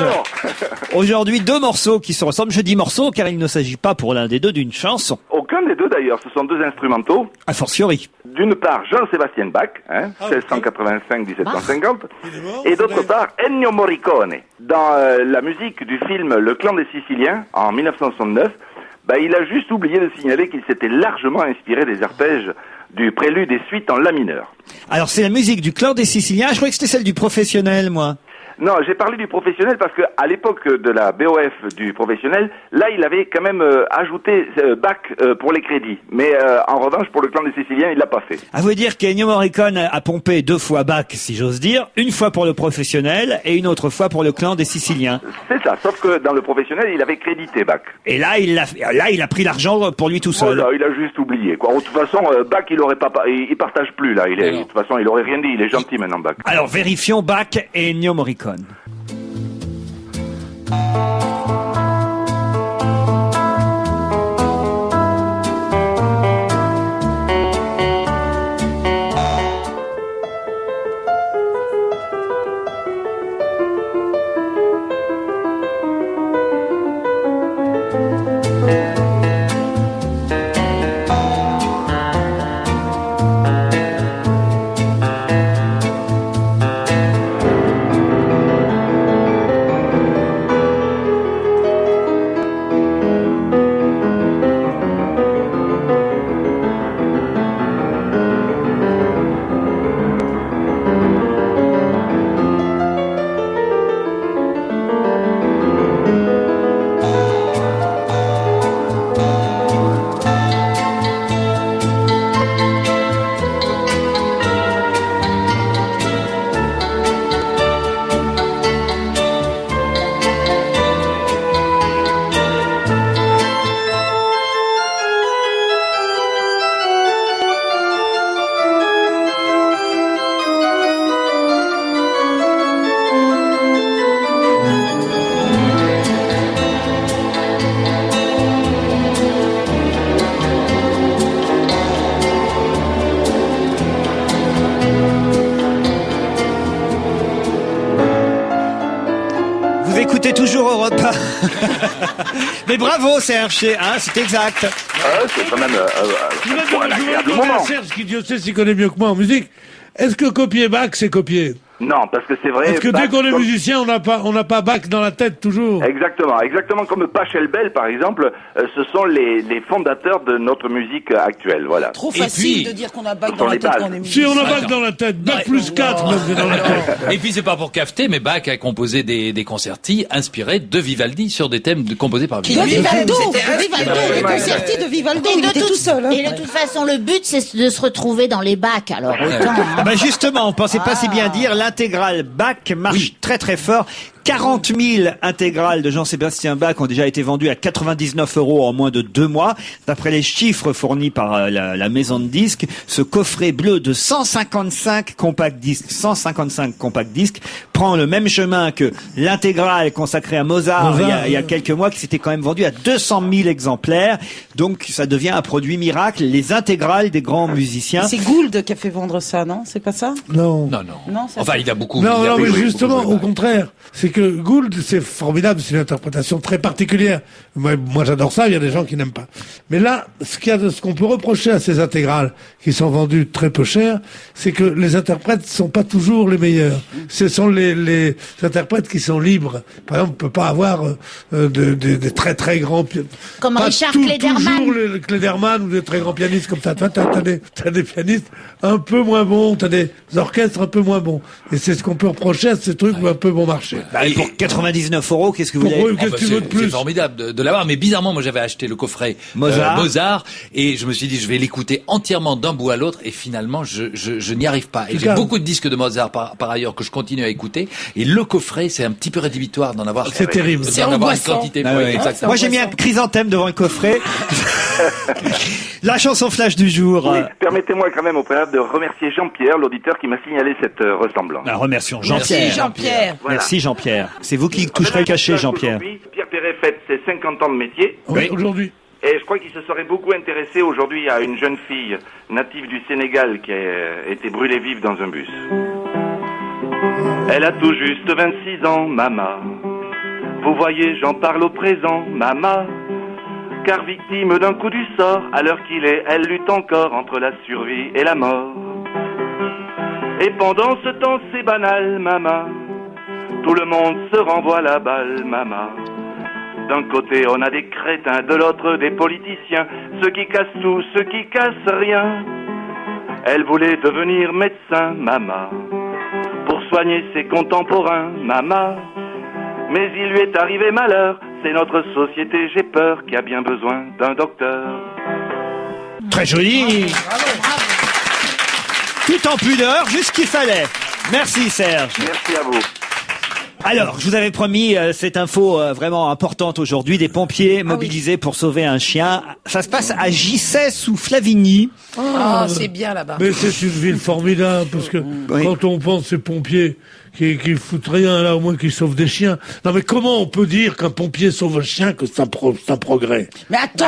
S1: Aujourd'hui, deux morceaux qui se ressemblent. Je dis morceaux car il ne s'agit pas pour l'un des deux d'une chanson.
S10: Aucun des deux d'ailleurs, ce sont deux instrumentaux.
S1: A fortiori.
S10: D'une part, Jean-Sébastien Bach, 1685-1750, et d'autre part, Ennio Morricone. Dans la musique du film Le Clan des Siciliens, en 1969, il a juste oublié de signaler qu'il s'était largement inspiré des arpèges du prélude et suite en la mineur.
S1: Alors c'est la musique du Clan des Siciliens. Je croyais que c'était celle du professionnel, moi.
S10: Non, j'ai parlé du professionnel parce que à l'époque de la BOF du professionnel, là, il avait quand même ajouté Bach pour les crédits. Mais en revanche, pour le Clan des Siciliens, il l'a pas fait.
S1: À vous dire qu'Ennio Morricone a pompé 2 fois Bach, si j'ose dire, une fois pour le professionnel et une autre fois pour le Clan des Siciliens.
S10: C'est ça, sauf que dans le professionnel, il avait crédité Bach.
S1: Et là, il a pris l'argent pour lui tout seul.
S10: Voilà, il a juste oublié, quoi. De toute façon, Bach, il aurait pas, il partage plus, là. De toute façon, il aurait rien dit. Il est gentil maintenant, Bach.
S1: Alors vérifions Bach et Ennio Morricone. Mais bravo Serge, c'est exact.
S10: C'est quand même
S2: Je voudrais
S10: un agréable
S2: demander à
S10: moment.
S2: Serge, qui Dieu sait s'y connaît mieux que moi en musique. Est-ce que copier Bach, c'est copier?
S10: Non, parce que c'est vrai.
S2: Parce que
S10: Bach,
S2: dès qu'on est
S10: comme-
S2: musicien, on n'a pas Bach dans la tête toujours.
S10: Exactement comme Pachelbel, par exemple, ce sont les fondateurs de notre musique actuelle, voilà.
S9: Trop
S4: Et
S9: facile
S4: puis-
S9: de dire qu'on a Bach
S10: Ce
S9: dans
S10: sont
S9: la
S10: les
S9: tête
S10: bases.
S9: quand on est
S2: Si
S9: musicien.
S2: on a Bach
S4: Attends.
S2: dans la tête, Bach plus 4 même c'est dans la tête.
S4: Et puis c'est pas pour cafeter, mais Bach a composé des concerti inspirés de Vivaldi sur des thèmes composés par
S9: De
S4: Vivaldi.
S9: Vivaldo,
S7: C'était
S9: de Vivaldo, les concertis de Vivaldo, il était tout seul. hein.
S6: Et de toute façon, le but, c'est de se retrouver dans les bacs, alors autant.
S1: Ah
S6: Hein.
S1: bah justement, on pensait pas si bien dire, l'intégrale Bach marche très très fort. 40 000 intégrales de Jean-Sébastien Bach ont déjà été vendues à 99 € en moins de 2 mois. D'après les chiffres fournis par la maison de disques, ce coffret bleu de 155 compact disques prend le même chemin que l'intégrale consacrée à Mozart il y a quelques mois, qui s'était quand même vendu à 200 000 exemplaires. Donc ça devient un produit miracle, les intégrales des grands musiciens.
S9: C'est Gould qui a fait vendre ça, non? C'est pas ça?
S2: Non.
S4: Non.
S9: Non, ça
S4: Enfin, il a beaucoup.
S2: Non,
S4: il a
S2: non, mais
S4: beaucoup
S2: justement,
S4: joué
S2: au
S4: Bach.
S2: contraire, c'est que Gould, c'est formidable, c'est une interprétation très particulière. Moi j'adore ça, il y a des gens qui n'aiment pas. Mais là, ce qu'on peut reprocher à ces intégrales, qui sont vendues très peu cher, c'est que les interprètes sont pas toujours les meilleurs. Ce sont les interprètes qui sont libres. Par exemple, on peut pas avoir des très très grands
S6: Comme
S2: pas
S6: Richard
S2: toujours
S6: Klederman.
S2: le Klederman ou des très grands pianistes comme ça. Toi, t'as des pianistes un peu moins bons, t'as des orchestres un peu moins bons. Et c'est ce qu'on peut reprocher à ces trucs où un peu bon marché.
S1: Bah, et pour 99 € qu'est-ce que vous
S2: Pourquoi
S1: voulez?
S2: Qu'est-ce que tu veux de
S4: C'est
S2: plus?
S4: formidable de l'avoir, mais bizarrement, moi j'avais acheté le coffret
S1: Mozart.
S4: et je me suis dit je vais l'écouter entièrement d'un bout à l'autre et finalement je n'y arrive pas. Et j'ai
S2: calmes.
S4: beaucoup de disques de Mozart par ailleurs que je continue à écouter et le coffret c'est un petit peu rédhibitoire d'en avoir.
S2: C'est terrible.
S4: d'en avoir une
S7: angoissant.
S4: quantité.
S1: Ah
S4: Oui,
S1: ouais.
S4: exactement.
S1: Moi j'ai mis un chrysanthème devant le coffret. La chanson flash du jour.
S10: Oui, permettez-moi quand même au préalable de remercier Jean-Pierre, l'auditeur qui m'a signalé cette ressemblance.
S1: Bah, remercions
S7: Merci
S1: Jean-Pierre.
S7: Jean-Pierre.
S10: Voilà.
S1: Merci Jean-Pierre. C'est vous qui toucherez le cachet, Jean-Pierre.
S10: Aujourd'hui, Pierre Perret fête ses 50 ans de métier.
S2: Oui, aujourd'hui.
S10: Et je crois qu'il se serait beaucoup intéressé aujourd'hui à une jeune fille native du Sénégal qui a été brûlée vive dans un bus. Elle a tout juste 26 ans, maman. Vous voyez, j'en parle au présent, maman. Car victime d'un coup du sort, à l'heure qu'il est, elle lutte encore entre la survie et la mort. Et pendant ce temps, c'est banal, maman. Tout le monde se renvoie la balle, maman. D'un côté, on a des crétins, de l'autre, des politiciens. Ceux qui cassent tout, ceux qui cassent rien. Elle voulait devenir médecin, maman, pour soigner ses contemporains, maman. Mais il lui est arrivé malheur. C'est notre société, j'ai peur, qui a bien besoin d'un docteur.
S1: Très joli. Tout en pudeur, juste ce qu'il fallait. Merci Serge.
S10: Merci à vous.
S1: Alors, je vous avais promis cette info vraiment importante aujourd'hui, des pompiers mobilisés pour sauver un chien. Ça se passe à Gissès sous Flavigny.
S7: Oh, c'est bien là-bas.
S2: Mais c'est une ville formidable, parce que
S1: Oui.
S2: quand on pense ces pompiers qui foutent rien, là, au moins qu'ils sauvent des chiens. Non, mais comment on peut dire qu'un pompier sauve un chien que c'est un progrès?
S9: Mais attends,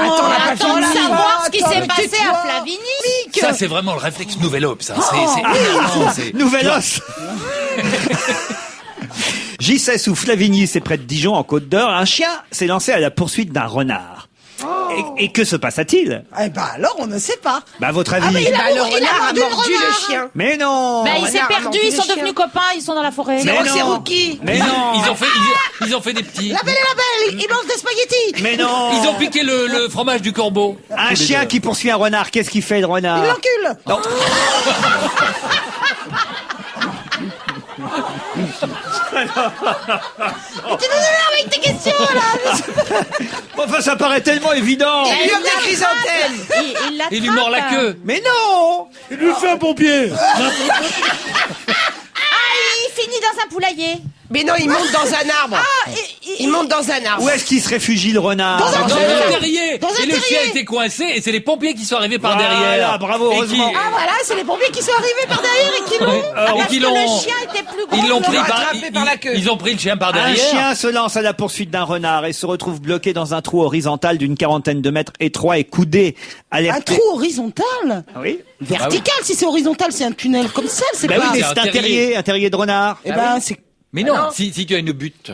S6: Attends de savoir ce qui s'est passé à Flavigny.
S4: Ça c'est vraiment le réflexe Nouvel Obs. Ça. C'est énervant, c'est-
S1: Nouvel os. Gissès sous Flavigny, c'est près de Dijon, en Côte d'Or. Un chien s'est lancé à la poursuite d'un renard. Et que se passa-t-il?
S9: Eh ben alors, on ne sait pas.
S1: Bah, à votre avis?
S7: Bah, le renard a
S9: mordu le
S7: mordu le
S9: renard.
S7: chien.
S1: Mais non!
S6: Bah, il s'est
S7: renard a
S6: perdu,
S7: mordu
S6: ils
S7: le
S6: sont
S7: chien.
S6: devenus copains, ils sont dans la forêt.
S1: Mais
S7: C'est
S1: non.
S7: Rookie.
S1: Mais non!
S4: Ils ont fait des petits.
S9: La belle et la belle, ils mangent des spaghettis.
S1: Mais non!
S4: Ils ont piqué le fromage du corbeau.
S1: Un chien qui poursuit un renard, qu'est-ce qu'il fait le renard?
S9: Ils l'enculent.
S1: Non.
S6: Tu nous énerves avec tes questions, là.
S1: Enfin, ça paraît tellement évident!
S7: Il lui offre des chrysanthèmes.
S6: Il
S4: Il lui mord la queue.
S1: Mais non!
S2: Il lui fait un pompier!
S6: Il finit dans un poulailler.
S7: Mais non, il monte dans un arbre. Il monte dans un arbre.
S1: Où est-ce qu'il se réfugie le renard?
S7: Dans un
S4: Dans
S7: terrier.
S4: le terrier.
S9: Dans un
S4: Et le chien
S9: terrier.
S4: était coincé et c'est les pompiers qui sont arrivés par
S1: Voilà,
S4: derrière.
S1: bravo,
S4: Et
S1: heureusement.
S9: Ah voilà, c'est les pompiers qui sont arrivés par derrière et qui l'ont.
S4: Et
S6: Parce
S4: qui
S6: que
S4: l'ont.
S6: le chien était plus gros.
S4: Ils l'ont
S6: que
S4: pris
S6: le
S4: par,
S7: rattrapé par la queue.
S4: ils ont pris le chien par
S1: Un
S4: derrière.
S1: chien se lance à la poursuite d'un renard et se retrouve bloqué dans un trou horizontal d'une quarantaine de mètres, étroit et coudé.
S9: Un
S1: Alerté.
S9: trou horizontal.
S1: Ah oui?
S9: Vertical, si c'est horizontal, c'est un tunnel comme ça, c'est
S1: Bah
S9: pas.
S1: oui, mais
S4: c'est
S1: c'est
S4: un
S1: un terrier de renard.
S9: Eh ben, c'est.
S4: Mais non,
S7: Ah non.
S4: si tu as une butte.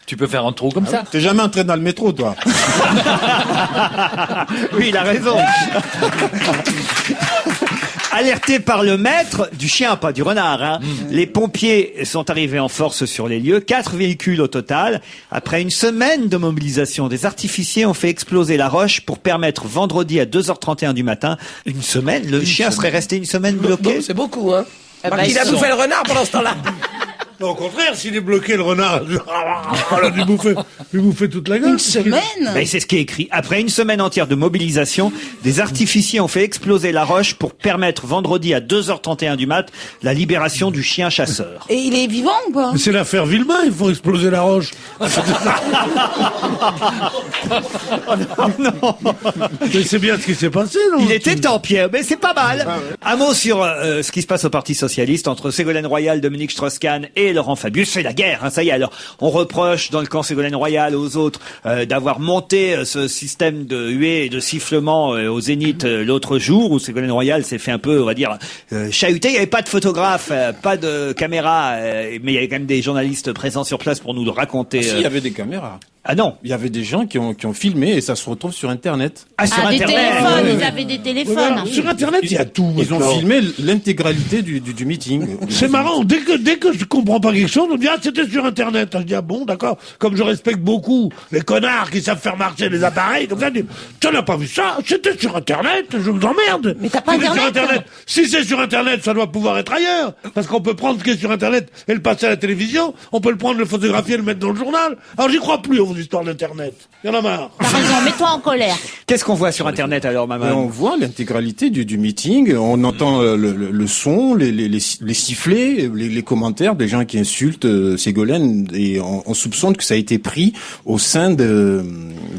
S4: Tu peux faire un trou comme ça.
S3: T'es jamais entré dans le métro, toi.
S1: Oui, il a raison. Alertés par le maître du chien, pas du renard, hein. Les pompiers sont arrivés en force sur les lieux. 4 véhicules au total. Après une semaine de mobilisation, des artificiers ont fait exploser la roche pour permettre vendredi à 2h31 du matin. Une semaine? Le chien serait resté une semaine bloqué?
S7: Bon, c'est beaucoup, hein.
S5: bah,
S7: Il a bouffé le renard pendant ce temps-là.
S2: Non, au contraire, s'il est bloqué, le renard, on a dû bouffer toute la gueule.
S5: Une semaine?
S1: Ben, c'est ce qui est écrit. Après une semaine entière de mobilisation, des artificiers ont fait exploser la roche pour permettre vendredi à 2h31 du mat la libération du chien chasseur.
S5: Et il est vivant ou pas?
S2: Mais c'est l'affaire Villemain, ils font exploser la roche. Mais c'est bien ce qui s'est passé, non?
S1: Il était temps, Pierre, mais c'est pas mal. Un mot sur ce qui se passe au Parti Socialiste entre Ségolène Royal, Dominique Strauss-Kahn et Laurent Fabius. C'est la guerre, hein, ça y est. Alors, on reproche dans le camp Ségolène Royal aux autres d'avoir monté ce système de huées et de sifflement au Zénith l'autre jour, où Ségolène Royal s'est fait un peu, on va dire, chahuter. Il n'y avait pas de photographe, pas de caméra, mais il y avait quand même des journalistes présents sur place pour nous le raconter.
S3: Si, il y avait des caméras.
S1: Ah non.
S3: Il y avait des gens qui ont filmé et ça se retrouve sur Internet.
S1: Ah, sur
S6: des
S1: Internet.
S6: téléphones,
S1: Oui.
S6: ils avaient des téléphones.
S2: Alors, sur Internet, il y a tout.
S3: Ils ont
S2: maintenant.
S3: filmé l'intégralité du meeting.
S2: C'est marrant, dès que je comprends pas quelque chose, on me dit, ah, c'était sur Internet. Je dis, ah bon, d'accord. Comme je respecte beaucoup les connards qui savent faire marcher les appareils, comme ça, je dis, tu n'as pas vu ça? C'était sur Internet, je vous emmerde.
S5: Mais t'as pas
S2: Si c'est
S5: Internet,
S2: sur Internet. Si c'est sur Internet, ça doit pouvoir être ailleurs. Parce qu'on peut prendre ce qui est sur Internet et le passer à la télévision. On peut le prendre, le photographier et le mettre dans le journal. Alors j'y crois plus aux histoires d'Internet. Il y en a marre.
S6: T'as raison, mets-toi en colère.
S1: Qu'est-ce qu'on voit sur Internet alors,
S3: Et
S1: maman?
S3: on voit l'intégralité du meeting, on entend le son, les sifflets, les commentaires des gens qui insultent Ségolène, et on soupçonne que ça a été pris au sein de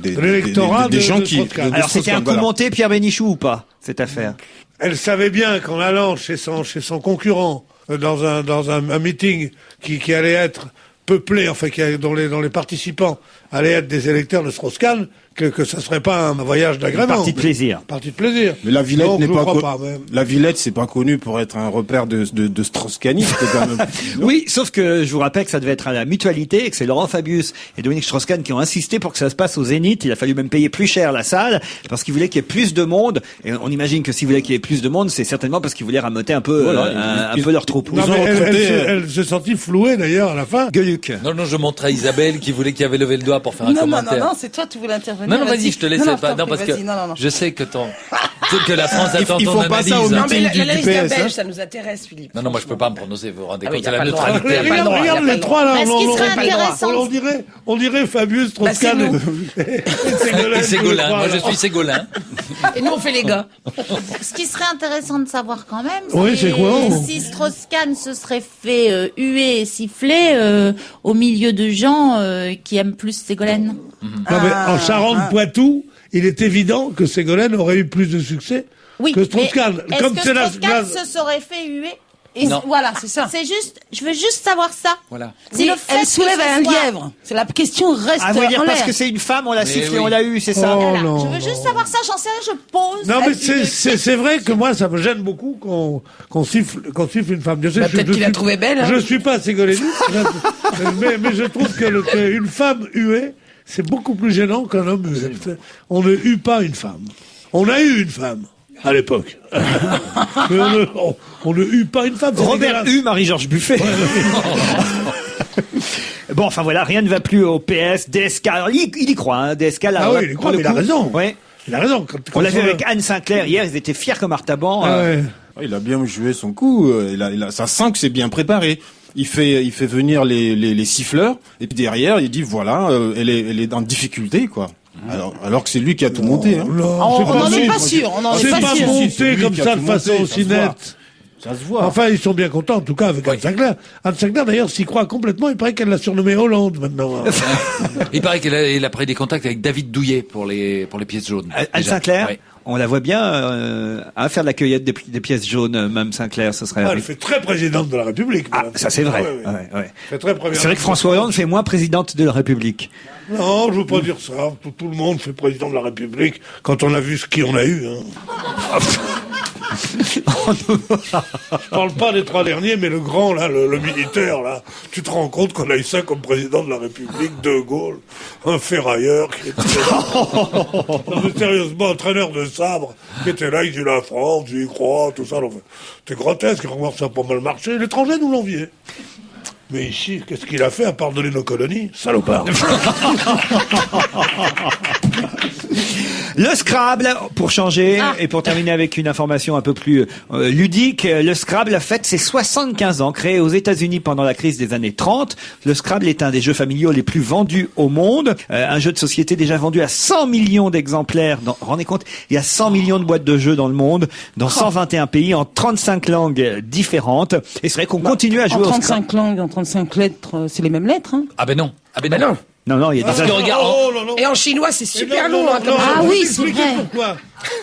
S2: l'électorat
S3: des gens
S2: de
S3: qui...
S2: Strauss-Kahn.
S1: Alors, c'était un coup
S3: Voilà.
S1: monté, Pierre Bénichou, ou pas, cette affaire?
S2: Elle savait bien qu'en allant chez son concurrent dans un meeting qui allait être peuplé, enfin dont les participants allaient être des électeurs de Strauss-Kahn, que ça serait pas un voyage d'agrément.
S1: Partie de plaisir.
S2: Partie de plaisir.
S3: Mais la Villette
S2: Non,
S3: n'est
S2: je
S3: pas,
S2: crois pas, mais-
S3: la Villette, c'est pas connu pour être un repère de Strauss-Kahnistes, quand même.
S1: Oui, sauf que je vous rappelle que ça devait être à la Mutualité et que c'est Laurent Fabius et Dominique Strauss-Kahn qui ont insisté pour que ça se passe au Zénith. Il a fallu même payer plus cher la salle parce qu'ils voulaient qu'il y ait plus de monde. Et on imagine que s'ils voulaient qu'il y ait plus de monde, c'est certainement parce qu'ils voulaient rameuter un peu,
S3: Voilà,
S1: un peu leur troupe.
S2: Non,
S3: Ils ont
S2: mais
S3: recruté,
S2: elle s'est sentie flouée d'ailleurs à la fin.
S1: Gueuluc.
S4: Non, je montrais à Isabelle qui voulait, qui avait levé le doigt pour faire un commentaire.
S9: c'est toi, tu voulais intervenir.
S4: Non, vas-y, je te laisse pas.
S9: t'en
S4: Non, parce
S9: prie,
S4: que
S9: vas-y, non.
S4: je sais que que la France attend
S3: Ils
S4: ton
S3: font pas
S4: analyse.
S3: ça au
S7: Non, mais
S3: meeting
S7: la
S3: du
S7: liste
S3: PS,
S7: belge,
S3: hein.
S7: ça nous intéresse, Philippe.
S4: Non, moi je peux pas me prononcer, vous vous rendez
S7: Ah oui,
S4: compte,
S7: y a
S4: c'est la
S7: pas le droit.
S4: neutralité.
S7: Pas le droit,
S2: Regarde
S7: y a pas
S2: les
S7: le
S2: trois là.
S6: Mais ce qui serait intéressant,
S2: On dirait Fabius, Strauss-Kahn
S4: Et Ségolin, moi je suis Ségolin.
S7: Et nous, on fait les gars.
S6: ce qui serait intéressant de savoir quand même,
S2: Oui, c'est quoi
S6: si Strauss-Kahn se serait fait huer et siffler au milieu de gens qui aiment plus Ségolène.
S2: Non, mais en Charente-Poitou, il est évident que Ségolène aurait eu plus de succès
S6: Oui,
S2: que Strauss-Kahn.
S6: mais est-ce que Strauss-Kahn se serait fait huer? Et
S4: Non.
S6: voilà, c'est ça. C'est juste, je veux juste savoir ça.
S4: Voilà.
S6: Si le fait
S9: elle
S6: que
S9: soulève
S6: ce
S9: un
S6: soit-
S9: lièvre. C'est la question reste
S1: À vrai dire,
S9: en
S1: parce
S9: l'air.
S1: que c'est une femme, on l'a sifflé,
S4: oui.
S1: on l'a eu, c'est ça.
S2: Oh
S6: Voilà.
S2: non.
S6: Je veux juste savoir ça, j'en sais rien, je pose.
S2: Non, mais
S6: une
S2: c'est vrai que moi, ça me gêne beaucoup qu'on siffle une femme. Je sais,
S7: Bah, peut-être qu'il a trouvé belle, hein.
S2: Je suis pas ségolèniste, mais je trouve qu'une femme huée, c'est beaucoup plus gênant qu'un homme hué. On ne hue pas une femme. On a eu une femme. À l'époque. Mais on ne hue pas une femme. c'est
S1: Robert
S2: dégueulasse.
S1: Hue, Marie-Georges Buffet. Bon, enfin voilà, rien ne va plus au PS. DSK, alors, il y croit, hein, DSK. Là,
S2: Ah oui,
S1: là,
S2: il y
S1: pour
S2: croit,
S1: le
S2: mais il a
S1: coup.
S2: raison.
S1: Ouais.
S2: Il a raison.
S1: On l'a vu avec Anne Sinclair hier, ils étaient fiers comme Artaban.
S2: Ah ouais.
S3: Il a bien joué son coup. Ça sent que c'est bien préparé. Il fait venir les siffleurs et puis derrière il dit voilà, elle est en difficulté quoi. Alors que c'est lui qui a tout monté. Hein.
S2: Non,
S9: On
S2: c'est
S9: n'en est
S2: lui.
S9: pas sûr. On n'en est
S2: C'est
S9: pas
S2: pas
S9: sûr.
S2: monté
S3: C'est lui
S2: comme
S3: qui a
S2: ça
S3: tout
S2: de façon
S3: monté,
S2: aussi
S3: ça se voit.
S2: nette.
S3: Ça se voit.
S2: Enfin, ils sont bien contents, en tout cas, avec Anne Sinclair. Anne Sinclair, d'ailleurs, s'y croit complètement. Il paraît qu'elle l'a surnommée Hollande, maintenant.
S4: Il paraît qu'elle a pris des contacts avec David Douillet pour les pièces jaunes.
S1: Anne
S4: Déjà.
S1: Sinclair,
S4: Oui.
S1: on la voit bien à faire de la cueillette des pièces jaunes, même Sinclair, ce serait...
S2: Ah, elle fait très présidente de la République.
S1: Ah,
S2: madame.
S1: ça c'est vrai.
S2: Ouais, ouais.
S1: Ouais, ouais.
S2: Fait très première
S1: C'est vrai que François Hollande fait moins présidente de la République.
S2: Non, je veux pas dire ça. Tout le monde fait président de la République quand on a vu ce qu'on a eu. Hein. Je parle pas des 3 derniers, mais le grand, là, le militaire, là. Tu te rends compte qu'on a eu ça comme président de la République, De Gaulle, un ferrailleur qui était là. Non, mais sérieusement, entraîneur de sabre, qui était là, il dit la France, j'y crois, tout ça. C'est grotesque, remarque, ça a pas mal marché. L'étranger nous l'enviait. Mais ici, qu'est-ce qu'il a fait à part donner nos colonies? Salopard.
S1: Le Scrabble, pour changer, et pour terminer avec une information un peu plus ludique, le Scrabble fête ses 75 ans. Créé aux États-Unis pendant la crise des années 30, le Scrabble est un des jeux familiaux les plus vendus au monde. Un jeu de société déjà vendu à 100 millions d'exemplaires. Rendez compte, il y a 100 millions de boîtes de jeux dans le monde, dans 121 pays, en 35 langues différentes. Et c'est vrai qu'on continue à jouer au Scrabble.
S9: En 35 langues, en 35 lettres, c'est les mêmes lettres, hein?
S4: Ah ben non.
S7: non.
S1: Non, il y a des...
S7: Et en chinois, c'est super long.
S2: Ah oui, c'est vrai. Pourquoi?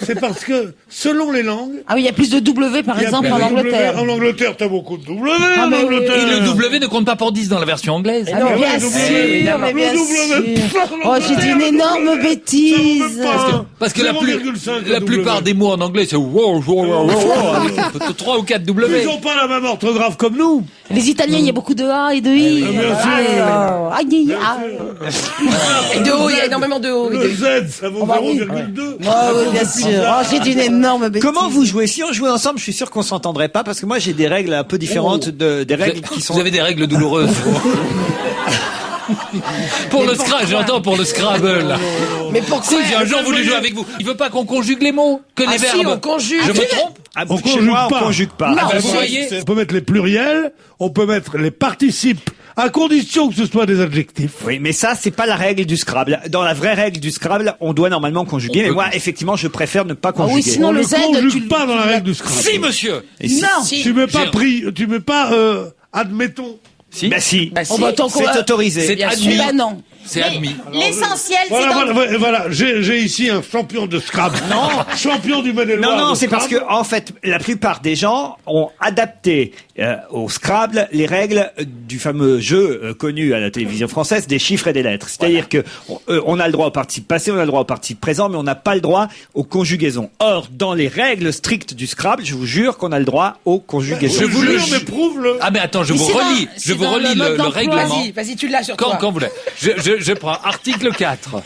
S2: C'est parce que, selon les langues...
S9: Ah oui, il y a plus de W, par exemple, en Angleterre.
S2: En Angleterre, t'as beaucoup de W,
S9: en Angleterre.
S4: Et le W ne compte pas pour 10 dans la version anglaise.
S9: Ah non, bien sûr, mais bien sûr. Oh, j'ai dit une énorme bêtise.
S4: Parce que la plupart des mots en anglais, c'est wow, 3 ou 4 W.
S2: Ils n'ont pas la même orthographe comme nous.
S9: Les Italiens, il y a beaucoup de A et de I.
S2: Bien sûr.
S7: Et de O, il y a énormément de O.
S2: Le Z, ça vaut 0,2.
S9: Oui, bien sûr. Oh, j'ai dit une énorme bêtise.
S1: Comment vous jouez? Si on jouait ensemble, je suis sûr qu'on s'entendrait pas, parce que moi j'ai des règles un peu différentes des règles qui sont...
S4: Vous avez des règles douloureuses. Pour le Scrabble, j'entends pour le Scrabble.
S7: Mais pourquoi?
S4: Si j'ai un jour voulu jouer avec vous, il veut pas qu'on conjugue les mots, que les verbes.
S7: Si, on conjugue.
S4: Je me trompe?
S1: On conjugue pas.
S7: Non,
S4: vous voyez.
S2: On peut mettre les pluriels, on peut mettre les participes, à condition que ce soit des adjectifs.
S1: Oui, mais ça, c'est pas la règle du Scrabble. Dans la vraie règle du Scrabble, on doit normalement conjuguer. Mais moi, effectivement, je préfère ne pas conjuguer.
S9: Oui, sinon
S2: On
S9: le
S2: ne
S9: Z,
S2: conjugue pas dans la règle du Scrabble.
S4: Si, monsieur.
S1: Et si-
S9: Non.
S2: Tu mets pas tu mets pas, admettons.
S1: Si. Bah si.
S9: Oh, bah, tant qu'on
S1: C'est
S9: va-
S1: autorisé.
S4: C'est
S7: Bien
S4: admis.
S7: sûr.
S9: Bah non.
S4: C'est admis.
S6: L'essentiel, c'est
S2: Voilà, j'ai ici un champion de Scrabble. Non. Champion du Maine-et-Loire.
S1: Non,
S2: de
S1: c'est parce que,
S2: Scrabble.
S1: en fait, la plupart des gens ont adapté au Scrabble les règles du fameux jeu connu à la télévision française des chiffres et des lettres. C'est-à-dire que on a le droit au participe passé, on a le droit au participe présent, mais on n'a pas le droit aux conjugaisons. Or, dans les règles strictes du Scrabble, je vous jure qu'on a le droit aux conjugaisons.
S4: Je vous le
S2: jure, mais prouve-le.
S4: Ah mais attends, je
S9: Mais
S4: vous
S9: c'est
S4: relis,
S9: dans-
S4: je
S9: c'est
S4: vous
S9: dans
S4: relis
S9: le mode
S4: le
S9: d'emploi.
S4: règlement.
S7: Vas-y, tu l'as sur toi.
S4: Quand vous voulez. Je prends article 4.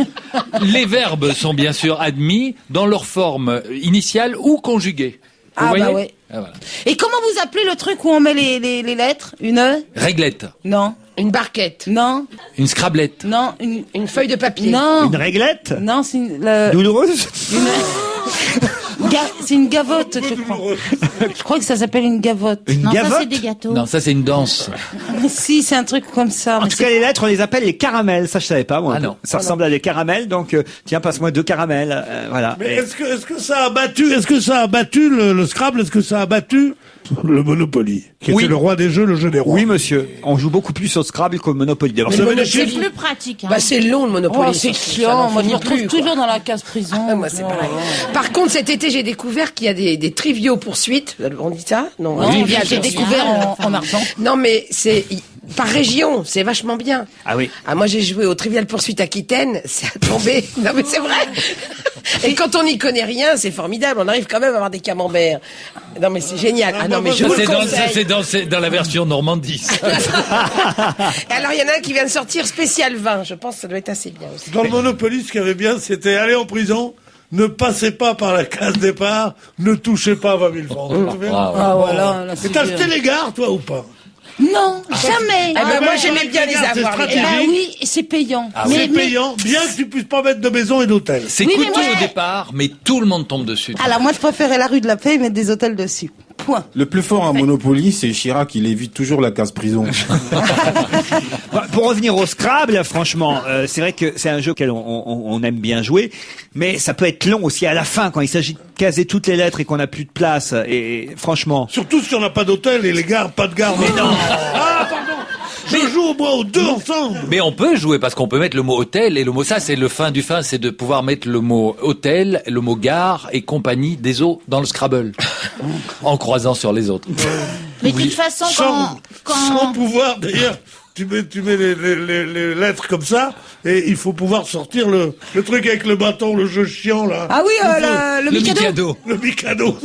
S4: Les verbes sont bien sûr admis dans leur forme initiale ou conjuguée. Vous
S9: Ah,
S4: voyez
S9: bah ouais.
S4: Ah, voilà.
S9: Et comment vous appelez le truc où on met les lettres? Une?
S4: Réglette,
S9: Non.
S7: Une barquette.
S9: Non.
S4: une scrablette,
S9: Non.
S7: Une feuille de papier.
S9: Non.
S1: Une réglette
S9: Non, c'est
S1: douloureuse.
S9: c'est une gavotte, je crois. Je crois que ça s'appelle une gavotte.
S1: Une
S6: Non, ça,
S1: gavotte.
S6: c'est des gâteaux.
S4: Non, ça c'est une danse.
S9: Mais si, c'est un truc comme ça.
S1: En
S9: mais
S1: tout cas, les lettres, on les appelle les caramels. Ça, je savais pas, moi.
S4: Ah non.
S1: Ça ressemble à des caramels, donc tiens, passe-moi 2 caramels. Voilà.
S2: Mais est-ce que ça a battu, le Scrabble, est-ce que ça a battu le Monopoly, qui
S1: Oui.
S2: était le roi des jeux, le jeu des rois?
S1: Oui, monsieur. On joue beaucoup plus au Scrabble qu'au Monopoly. D'abord,
S7: Mais
S1: c'est-
S7: le
S6: C'est
S7: Monopoly.
S6: plus pratique. Hein.
S7: Bah, c'est long, le Monopoly.
S9: Oh, c'est
S7: surtout, ça
S9: chiant.
S7: n'en
S9: Moi, je me
S7: finit
S9: retrouve
S7: plus, quoi.
S9: toujours dans la case prison.
S7: Ah, moi, c'est pareil. Par contre, cet été, j'ai découvert qu'il y a des triviaux poursuites. On dit ça? Non,
S9: Non,
S7: trivial,
S9: j'ai découvert en argent.
S7: Non, mais c'est par région, c'est vachement bien.
S1: Ah oui.
S7: Ah, moi, j'ai joué au Trivial Poursuite Aquitaine, c'est à tomber. Non, mais c'est vrai. Et quand on n'y connaît rien, c'est formidable. On arrive quand même à avoir des camemberts. Non, mais c'est génial. Ah non, mais je
S4: Ça
S7: vous
S4: c'est
S7: le conseille.
S4: c'est dans la version Normandie. ça.
S7: Et alors, il y en a un qui vient de sortir spécial vin. Je pense que ça doit être assez bien aussi.
S2: Dans le Monopoly, ce qu'il y avait bien, c'était aller en prison, ne passez pas par la case départ, ne touchez pas à 20 000 francs. Tu te souviens?
S9: Ah, voilà. Là,
S2: Et
S9: c'est
S2: t'as
S9: dur.
S2: acheté les gares, toi, ou pas?
S6: Non, jamais.
S7: Eh ben,
S2: ben,
S7: moi,
S2: sur
S7: j'aimais
S2: les
S7: bien les
S2: gares, c'est
S7: avoir. les
S2: stratégique.
S7: gars.
S9: Ah oui, c'est payant.
S2: C'est payant, bien que tu puisses pas mettre de maison et d'hôtel.
S4: C'est
S9: Oui, mais
S4: coûteux
S9: ouais.
S4: au départ, mais tout le monde tombe dessus.
S9: Alors moi, je préférais la rue de la Paix et mettre des hôtels dessus. Point.
S3: Le plus fort à Monopoly, c'est Chirac, il évite toujours la case prison.
S1: Bah, pour revenir au Scrabble, franchement, c'est vrai que c'est un jeu auquel on aime bien jouer, mais ça peut être long aussi à la fin quand il s'agit de caser toutes les lettres et qu'on n'a plus de place. Et franchement,
S2: Surtout si on n'a pas d'hôtel et les gares, pas de gare. Mais non. Ah, pardon. Je joue moi aux deux ensemble.
S4: Mais on peut jouer parce qu'on peut mettre le mot hôtel et le mot ça c'est le fin du fin, c'est de pouvoir mettre le mot hôtel, le mot gare et compagnie des eaux dans le Scrabble en croisant sur les autres.
S6: Mais de toute façon,
S2: Sans
S6: quand
S2: pouvoir, d'ailleurs, tu mets les lettres comme ça, et il faut pouvoir sortir le truc avec le bâton, le jeu chiant, là.
S9: Ah oui, le Mikado.
S2: Le Mikado.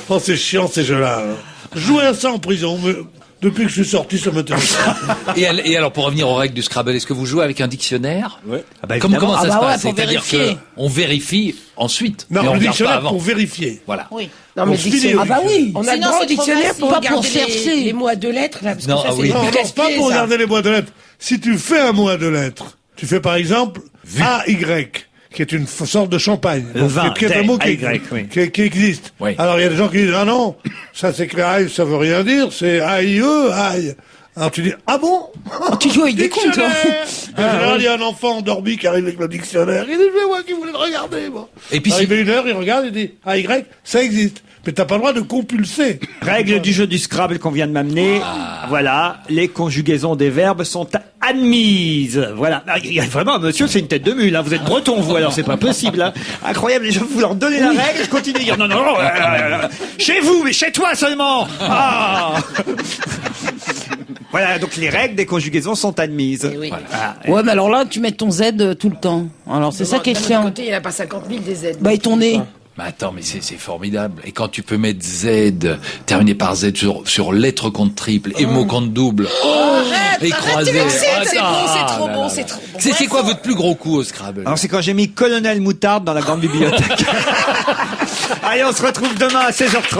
S2: Oh, c'est chiant, ces jeux-là. Jouer à ça en prison, mais depuis que je suis sorti, ça m'intéresse.
S4: Et alors, pour revenir aux règles du Scrabble, est-ce que vous jouez avec un dictionnaire?
S3: Ouais.
S1: Ah bah,
S4: Comment ça se passe?
S9: pour
S4: C'est-à-dire
S9: vérifier.
S4: qu'on vérifie ensuite.
S2: Non,
S4: mais on
S2: le
S4: regarde pas
S2: dictionnaire
S4: avant.
S2: pour vérifier.
S4: Voilà.
S6: Oui.
S7: Non, mais
S2: On se finit
S7: dictionnaire.
S2: au
S9: Ah bah oui.
S7: On a le
S6: Sinon,
S7: droit au
S6: c'est trop
S7: dictionnaire
S6: facile.
S7: pour
S9: Pas
S7: regarder
S9: pour chercher.
S7: les mots à deux lettres, là, parce
S4: Non,
S7: que ça,
S4: ah
S7: c'est
S4: oui.
S7: du
S2: Non,
S7: casse-pied,
S2: pas pour
S7: ça.
S2: regarder les boîtes de lettres. Si tu fais un mot à deux lettres, tu fais par exemple AY, qui est une sorte de champagne.
S1: Le vin,
S2: qui est un mot
S1: AY, oui.
S2: qui existe.
S4: Oui.
S2: Alors il y a des gens qui disent, ah non, ça s'écrit AY, ça veut rien dire, c'est AIE, aïe. Alors tu dis, ah bon?
S9: Tu joues avec des comptes, toi.
S2: En général, il y a un enfant endormi qui arrive avec le dictionnaire. Il dit, mais moi qui voulais le regarder, moi.
S4: Et puis,
S2: Arrivé 1 heure, il regarde, il dit, AY, ça existe. Mais t'as pas le droit de compulser.
S1: Règle du jeu du Scrabble qu'on vient de m'amener. Voilà, les conjugaisons des verbes sont admises. Voilà. Ah, il y a vraiment, monsieur, c'est une tête de mule. Hein. Vous êtes breton, vous, alors c'est pas possible. Hein. Incroyable, les gens, vous leur donnez la règle, je continue de dire non, chez vous, mais chez toi seulement. Ah. Voilà, donc les règles des conjugaisons sont admises.
S7: Eh oui.
S1: Voilà.
S9: Ouais, mais alors là, tu mets ton Z tout le temps. Alors c'est ça qui est
S7: D'un autre
S9: chiant.
S7: côté, il n'y en a pas 50 000 des aides.
S9: Bah, et ton nez.
S4: mais attends, mais c'est formidable. Et quand tu peux mettre Z, terminé par Z sur lettre compte triple et mot compte double. Et croisé.
S7: C'est bon,
S4: Ah,
S7: c'est trop
S4: là,
S7: bon,
S4: là,
S7: c'est
S4: là.
S7: trop bon.
S4: C'est quoi votre plus gros coup au Scrabble?
S1: Alors c'est quand j'ai mis Colonel Moutarde dans la grande bibliothèque. Allez, on se retrouve demain à 16h30.